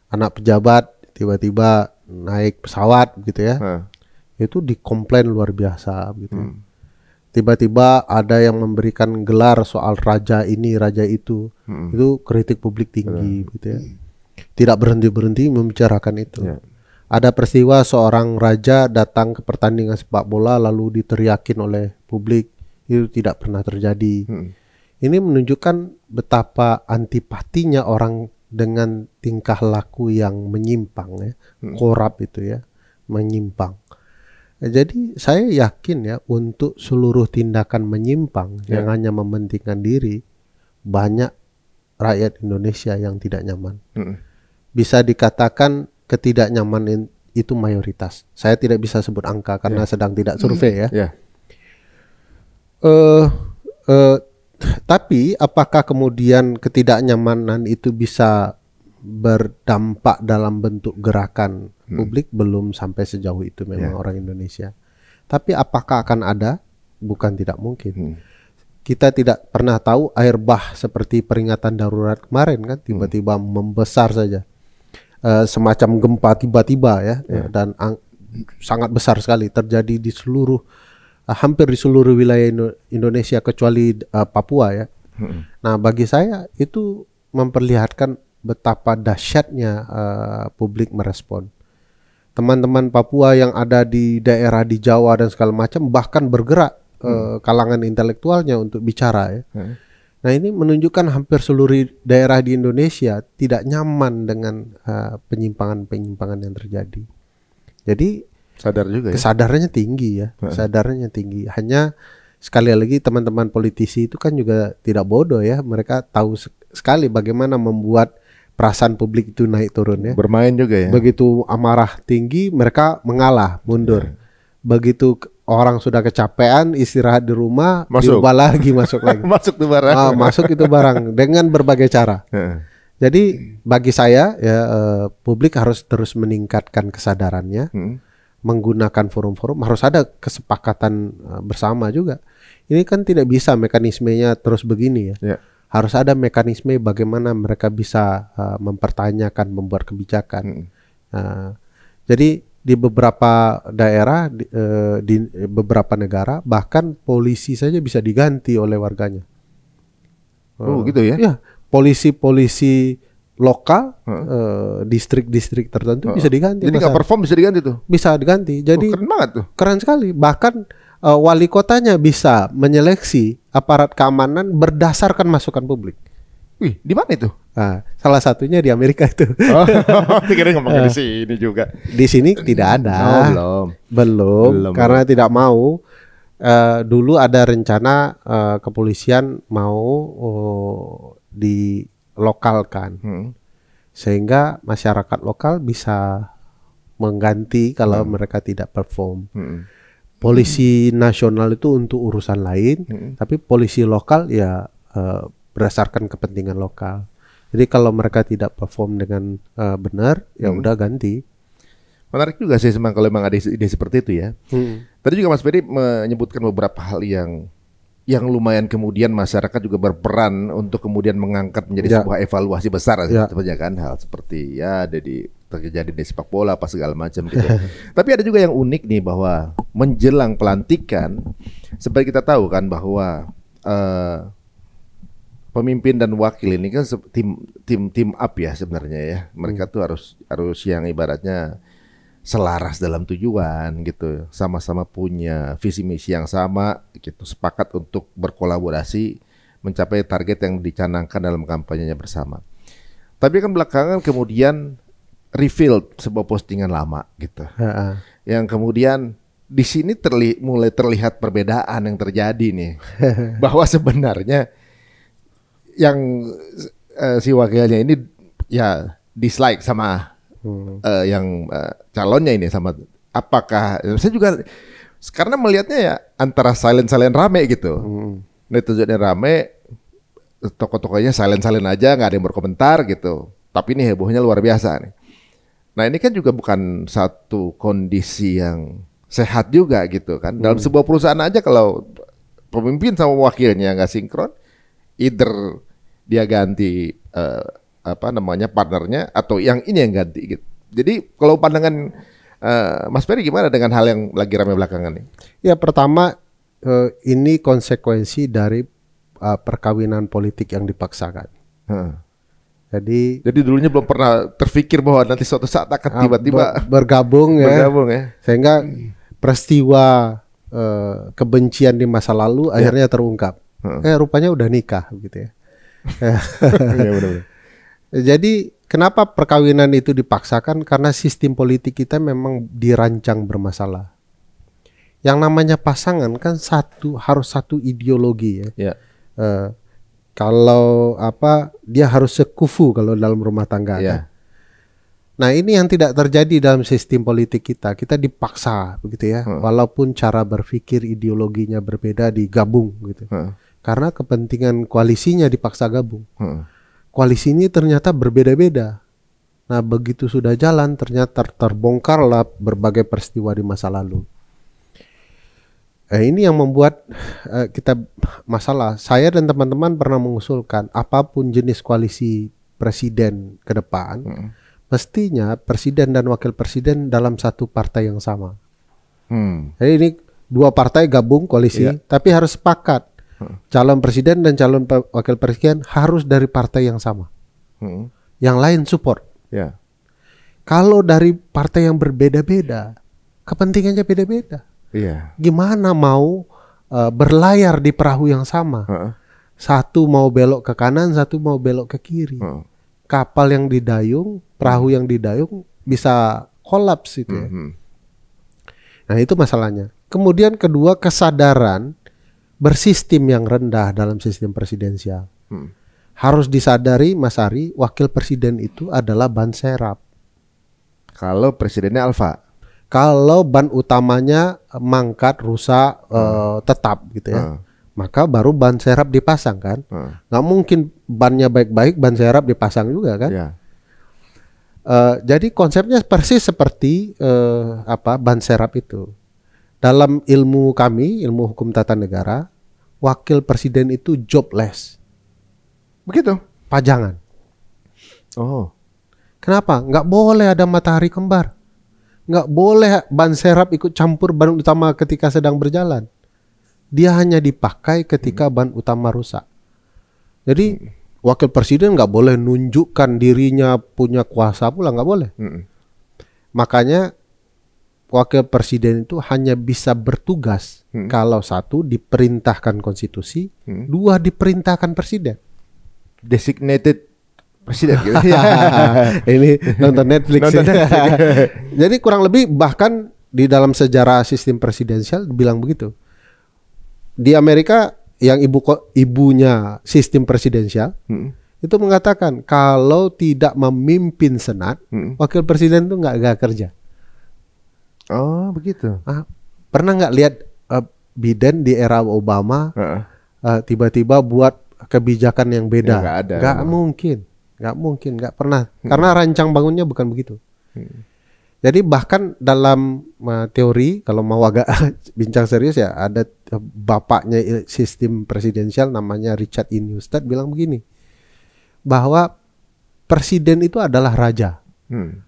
anak pejabat tiba-tiba naik pesawat gitu ya. Itu dikomplain luar biasa gitu. Tiba-tiba ada yang memberikan gelar soal raja ini, raja itu. Itu kritik publik tinggi gitu ya. Tidak berhenti-berhenti membicarakan itu. Ada peristiwa seorang raja datang ke pertandingan sepak bola lalu diteriakin oleh publik, itu tidak pernah terjadi. Ini menunjukkan betapa antipatinya orang dengan tingkah laku yang menyimpang ya, korup itu ya, menyimpang. Jadi saya yakin ya untuk seluruh tindakan menyimpang yang hanya mementingkan diri, banyak rakyat Indonesia yang tidak nyaman. Bisa dikatakan ketidaknyamanan itu mayoritas. Saya tidak bisa sebut angka karena sedang tidak survei ya. Tapi apakah kemudian ketidaknyamanan itu bisa berdampak dalam bentuk gerakan publik? Belum sampai sejauh itu memang orang Indonesia. Tapi apakah akan ada? Bukan tidak mungkin. Kita tidak pernah tahu air bah seperti peringatan darurat kemarin kan tiba-tiba membesar saja. Semacam gempa tiba-tiba ya, dan sangat besar sekali terjadi di seluruh hampir di seluruh wilayah Indonesia kecuali Papua ya. Nah bagi saya itu memperlihatkan betapa dahsyatnya publik merespon. Teman-teman Papua yang ada di daerah di Jawa dan segala macam bahkan bergerak kalangan intelektualnya untuk bicara ya. Nah ini menunjukkan hampir seluruh daerah di Indonesia tidak nyaman dengan penyimpangan-penyimpangan yang terjadi. Jadi sadar juga kesadarannya tinggi ya, kesadarannya tinggi. Hanya sekali lagi teman-teman politisi itu kan juga tidak bodoh ya. Mereka tahu sekali bagaimana membuat perasaan publik itu naik turun ya. Bermain juga ya. Begitu amarah tinggi mereka mengalah, mundur. Begitu orang sudah kecapean istirahat di rumah, diubah lagi masuk lagi. Masuk tuh barang. Masuk itu barang dengan berbagai cara. Jadi bagi saya ya publik harus terus meningkatkan kesadarannya, menggunakan forum-forum, harus ada kesepakatan bersama juga. Ini kan tidak bisa mekanismenya terus begini ya. Harus ada mekanisme bagaimana mereka bisa mempertanyakan, membuat kebijakan. Jadi di beberapa daerah, di beberapa negara, bahkan polisi saja bisa diganti oleh warganya. Oh gitu ya? Ya, polisi-polisi lokal, distrik-distrik tertentu bisa diganti. Jadi nggak perform bisa diganti tuh? Bisa diganti. Jadi keren banget tuh. Keren sekali. Bahkan wali kotanya bisa menyeleksi aparat keamanan berdasarkan masukan publik. Wih, di mana itu? Nah, salah satunya di Amerika itu. Kira ngomongin di sini juga. Di sini tidak ada. Belum. Karena tidak mau. Dulu ada rencana kepolisian mau dilokalkan, sehingga masyarakat lokal bisa mengganti kalau mereka tidak perform. Polisi nasional itu untuk urusan lain, tapi polisi lokal ya berdasarkan kepentingan lokal. Jadi kalau mereka tidak perform dengan benar, ya udah ganti. Menarik juga sih memang kalau memang ada ide seperti itu ya. Tadi juga Mas Ferry menyebutkan beberapa hal yang lumayan kemudian masyarakat juga berperan untuk kemudian mengangkat menjadi sebuah evaluasi besar sebenarnya kan, hal seperti ya terjadi di sepak bola apa segala macam gitu. Tapi ada juga yang unik nih bahwa menjelang pelantikan seperti kita tahu kan bahwa pemimpin dan wakil ini kan tim up ya sebenarnya ya. Mereka tuh harus yang ibaratnya selaras dalam tujuan gitu, sama-sama punya visi misi yang sama gitu, sepakat untuk berkolaborasi mencapai target yang dicanangkan dalam kampanyenya bersama. Tapi kan belakangan kemudian revealed sebuah postingan lama gitu, yang kemudian di sini mulai terlihat perbedaan yang terjadi nih, bahwa sebenarnya yang si wakilnya ini ya dislike sama yang calonnya ini, sama apakah saya juga karena melihatnya ya antara silent rame gitu, netizennya rame, tokoh-tokohnya silent aja, nggak ada yang berkomentar gitu, tapi ini hebohnya luar biasa nih. Nah ini kan juga bukan satu kondisi yang sehat juga gitu kan, dalam sebuah perusahaan aja kalau pemimpin sama wakilnya nggak sinkron, either dia ganti partnernya atau yang ini yang ganti gitu. Jadi kalau pandangan Mas Ferry gimana dengan hal yang lagi ramai belakangan ini? Ya pertama ini konsekuensi dari perkawinan politik yang dipaksakan. Jadi dulunya belum pernah terfikir bahwa nanti suatu saat akan tiba-tiba bergabung ya. Sehingga peristiwa kebencian di masa lalu akhirnya terungkap. Rupanya udah nikah gitu ya. Ya benar-benar. Jadi kenapa perkawinan itu dipaksakan? Karena sistem politik kita memang dirancang bermasalah. Yang namanya pasangan kan harus satu ideologi ya. Kalau dia harus sekufu kalau dalam rumah tangga kan. Nah ini yang tidak terjadi dalam sistem politik kita. Kita dipaksa begitu ya. Walaupun cara berpikir ideologinya berbeda digabung gitu. Karena kepentingan koalisinya dipaksa gabung. Koalisi ini ternyata berbeda-beda. Nah begitu sudah jalan ternyata terbongkarlah berbagai peristiwa di masa lalu. Ini yang membuat kita masalah. Saya dan teman-teman pernah mengusulkan apapun jenis koalisi presiden ke depan, mestinya presiden dan wakil presiden dalam satu partai yang sama. Jadi ini dua partai gabung koalisi, tapi harus sepakat. Calon presiden dan calon wakil presiden harus dari partai yang sama. Yang lain support. Kalau dari partai yang berbeda-beda, kepentingannya beda-beda. Gimana mau berlayar di perahu yang sama? Satu mau belok ke kanan, satu mau belok ke kiri. Kapal yang didayung, perahu yang didayung bisa kolaps itu ya. Nah itu masalahnya. Kemudian kedua, kesadaran bersistem yang rendah dalam sistem presidensial. Harus disadari Mas Ari, wakil presiden itu adalah ban serap. Kalau presidennya alfa. Kalau ban utamanya mangkat, rusak, tetap gitu ya. Maka baru ban serap dipasang kan. Nggak mungkin bannya baik-baik, ban serap dipasang juga kan. Jadi konsepnya persis seperti ban serap itu. Dalam ilmu kami, ilmu hukum tata negara, wakil presiden itu jobless. Begitu? Pajangan. Kenapa? Nggak boleh ada matahari kembar. Nggak boleh ban serap ikut campur ban utama ketika sedang berjalan. Dia hanya dipakai ketika ban utama rusak. Jadi wakil presiden nggak boleh nunjukkan dirinya punya kuasa pula, nggak boleh. Makanya wakil presiden itu hanya bisa bertugas kalau satu diperintahkan konstitusi, dua diperintahkan presiden. Designated presiden gitu. Ini nonton Netflix. Jadi kurang lebih bahkan di dalam sejarah sistem presidensial dibilang begitu. Di Amerika yang ibunya sistem presidensial itu mengatakan kalau tidak memimpin senat, wakil presiden itu nggak kerja. Oh begitu. Pernah nggak lihat Biden di era Obama tiba-tiba buat kebijakan yang beda? Nggak mungkin, nggak pernah. Karena rancang bangunnya bukan begitu. Jadi bahkan dalam teori, kalau mau agak bincang serius ya, ada bapaknya sistem presidensial namanya Richard E. Newstead bilang begini, bahwa presiden itu adalah raja.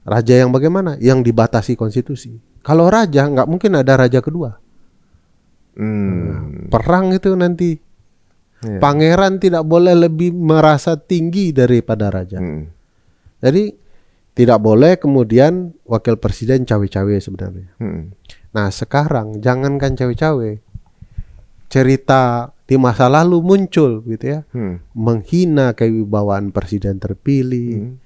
Raja yang bagaimana? Yang dibatasi konstitusi. Kalau raja nggak mungkin ada raja kedua. Perang itu nanti. Pangeran tidak boleh lebih merasa tinggi daripada raja. Jadi tidak boleh kemudian wakil presiden cawe-cawe sebenarnya. Nah sekarang jangankan cawe-cawe, cerita di masa lalu muncul gitu ya, menghina kewibawaan presiden terpilih,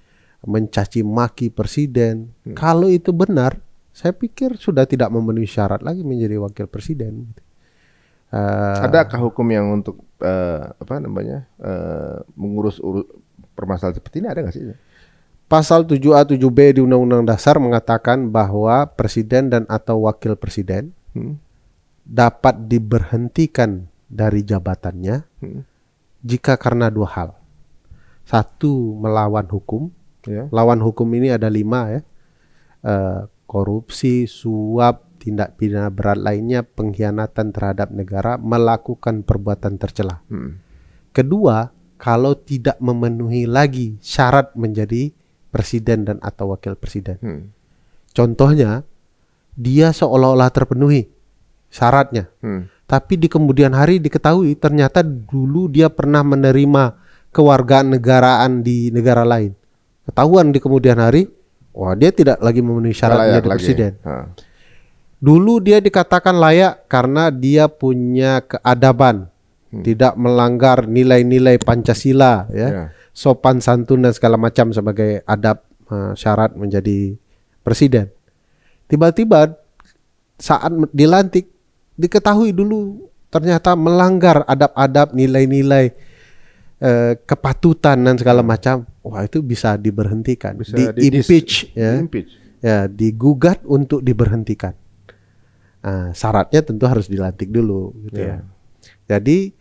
mencaci maki presiden. Kalau itu benar, saya pikir sudah tidak memenuhi syarat lagi menjadi wakil presiden. Adakah hukum yang untuk mengurus permasalahan seperti ini, ada nggak sih? Pasal 7A 7B di Undang-Undang Dasar mengatakan bahwa presiden dan atau wakil presiden dapat diberhentikan dari jabatannya jika karena 2 hal. 1, melawan hukum. Lawan hukum ini ada 5 ya. Korupsi, suap, tindak pidana berat lainnya, pengkhianatan terhadap negara, melakukan perbuatan tercela. Kedua, kalau tidak memenuhi lagi syarat menjadi presiden dan atau wakil presiden. Contohnya, dia seolah-olah terpenuhi syaratnya, tapi di kemudian hari diketahui ternyata dulu dia pernah menerima kewargaan negaraan di negara lain. Ketahuan di kemudian hari, wah dia tidak lagi memenuhi syarat menjadi presiden. Dulu dia dikatakan layak karena dia punya keadaban, tidak melanggar nilai-nilai Pancasila, ya, sopan santun dan segala macam sebagai adab syarat menjadi presiden. Tiba-tiba saat dilantik diketahui dulu ternyata melanggar adab-adab, nilai-nilai kepatutan dan segala macam. Wah itu bisa diberhentikan, di-impeach, ya, digugat untuk diberhentikan. Syaratnya tentu harus dilantik dulu, gitu ya. Jadi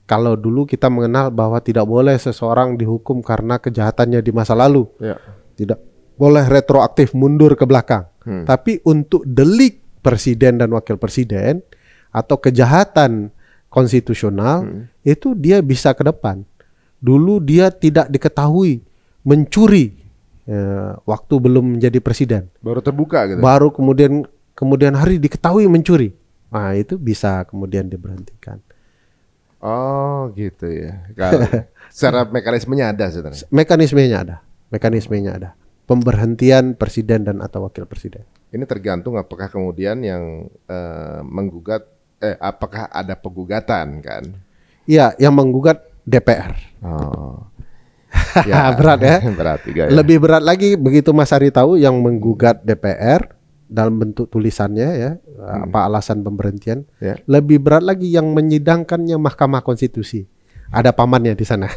kalau dulu kita mengenal bahwa tidak boleh seseorang dihukum karena kejahatannya di masa lalu, tidak boleh retroaktif mundur ke belakang. Tapi untuk delik presiden dan wakil presiden atau kejahatan konstitusional itu dia bisa ke depan. Dulu dia tidak diketahui mencuri waktu belum menjadi presiden. Baru terbuka gitu. Baru kemudian hari diketahui mencuri. Nah itu bisa kemudian diberhentikan. Oh gitu ya. Kalau secara mekanismenya ada sebenarnya. Mekanismenya ada. Pemberhentian presiden dan atau wakil presiden. Ini tergantung apakah kemudian yang menggugat, apakah ada penggugatan kan? Iya, yang menggugat DPR. Oh. Ya, berat ya. Berat juga ya. Lebih berat lagi begitu Mas Ari tahu yang menggugat DPR dalam bentuk tulisannya ya, apa alasan pemberhentian. Lebih berat lagi yang menyidangkannya Mahkamah Konstitusi. Ada pamannya di sana.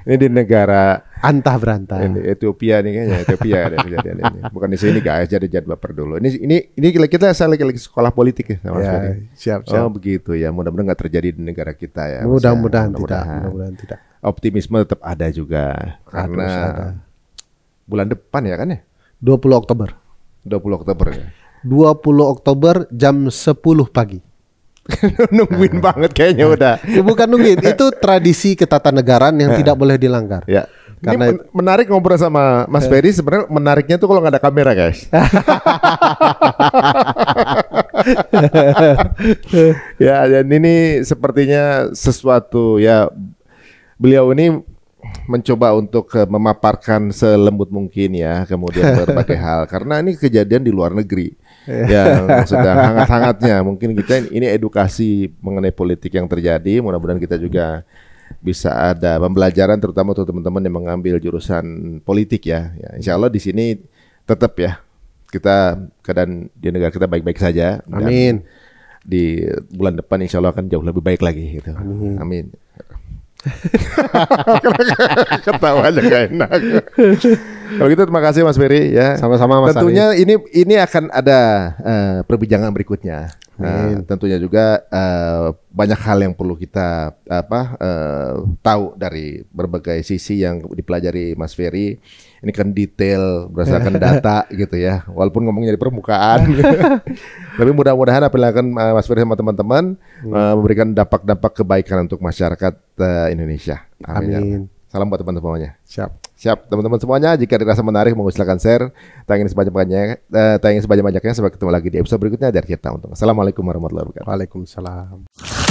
Ini di negara antah berantah. Ini Ethiopia nih kayaknya, Ethiopia ada kejadian ini. Bukan di sini guys, jadi baper dulu. Ini saya lagi sekolah politik ya sama siap. Oh begitu ya. Mudah-mudahan nggak terjadi di negara kita ya. Mudah-mudahan tidak. Optimisme tetap ada juga karena bulan depan ya kan ya? 20 Oktober. 20 Oktober ya. 20 Oktober jam 10 pagi. Nungguin banget kayaknya udah. Bukan nungguin, itu tradisi ketatanegaraan yang tidak boleh dilanggar. Ya. Karena ini menarik ngobrol sama Mas Ferry. Sebenarnya menariknya tuh kalau nggak ada kamera guys. Ya dan ini sepertinya sesuatu ya. Beliau ini mencoba untuk memaparkan selembut mungkin ya, kemudian berbagai hal karena ini kejadian di luar negeri yang sedang hangat-hangatnya. Mungkin kita ini edukasi mengenai politik yang terjadi. Mudah-mudahan kita juga bisa ada pembelajaran terutama untuk teman-teman yang mengambil jurusan politik ya. Insya Allah di sini tetap ya kita keadaan di negara kita baik-baik saja. Amin. Di bulan depan insya Allah akan jauh lebih baik lagi gitu. Amin. Ketawa aja gak enak. Kalau gitu terima kasih Mas Ferry ya. Sama-sama Mas Tentunya Ari. Ini akan ada perbincangan berikutnya. Tentunya juga banyak hal yang perlu kita tahu dari berbagai sisi yang dipelajari Mas Ferry. Ini kan detail berdasarkan data gitu ya. Walaupun ngomongnya di permukaan. Tapi mudah-mudahan apa yang dilakukan Mas Ferry sama teman-teman memberikan dampak-dampak kebaikan untuk masyarakat Indonesia. Amin. Salam buat teman-teman semuanya. Siap, teman-teman semuanya. Jika dirasa menarik, mau silakan share. Tayangin sebanyak-banyaknya. Sampai ketemu lagi di episode berikutnya dari Cerita Untung. Assalamualaikum warahmatullahi wabarakatuh. Waalaikumsalam.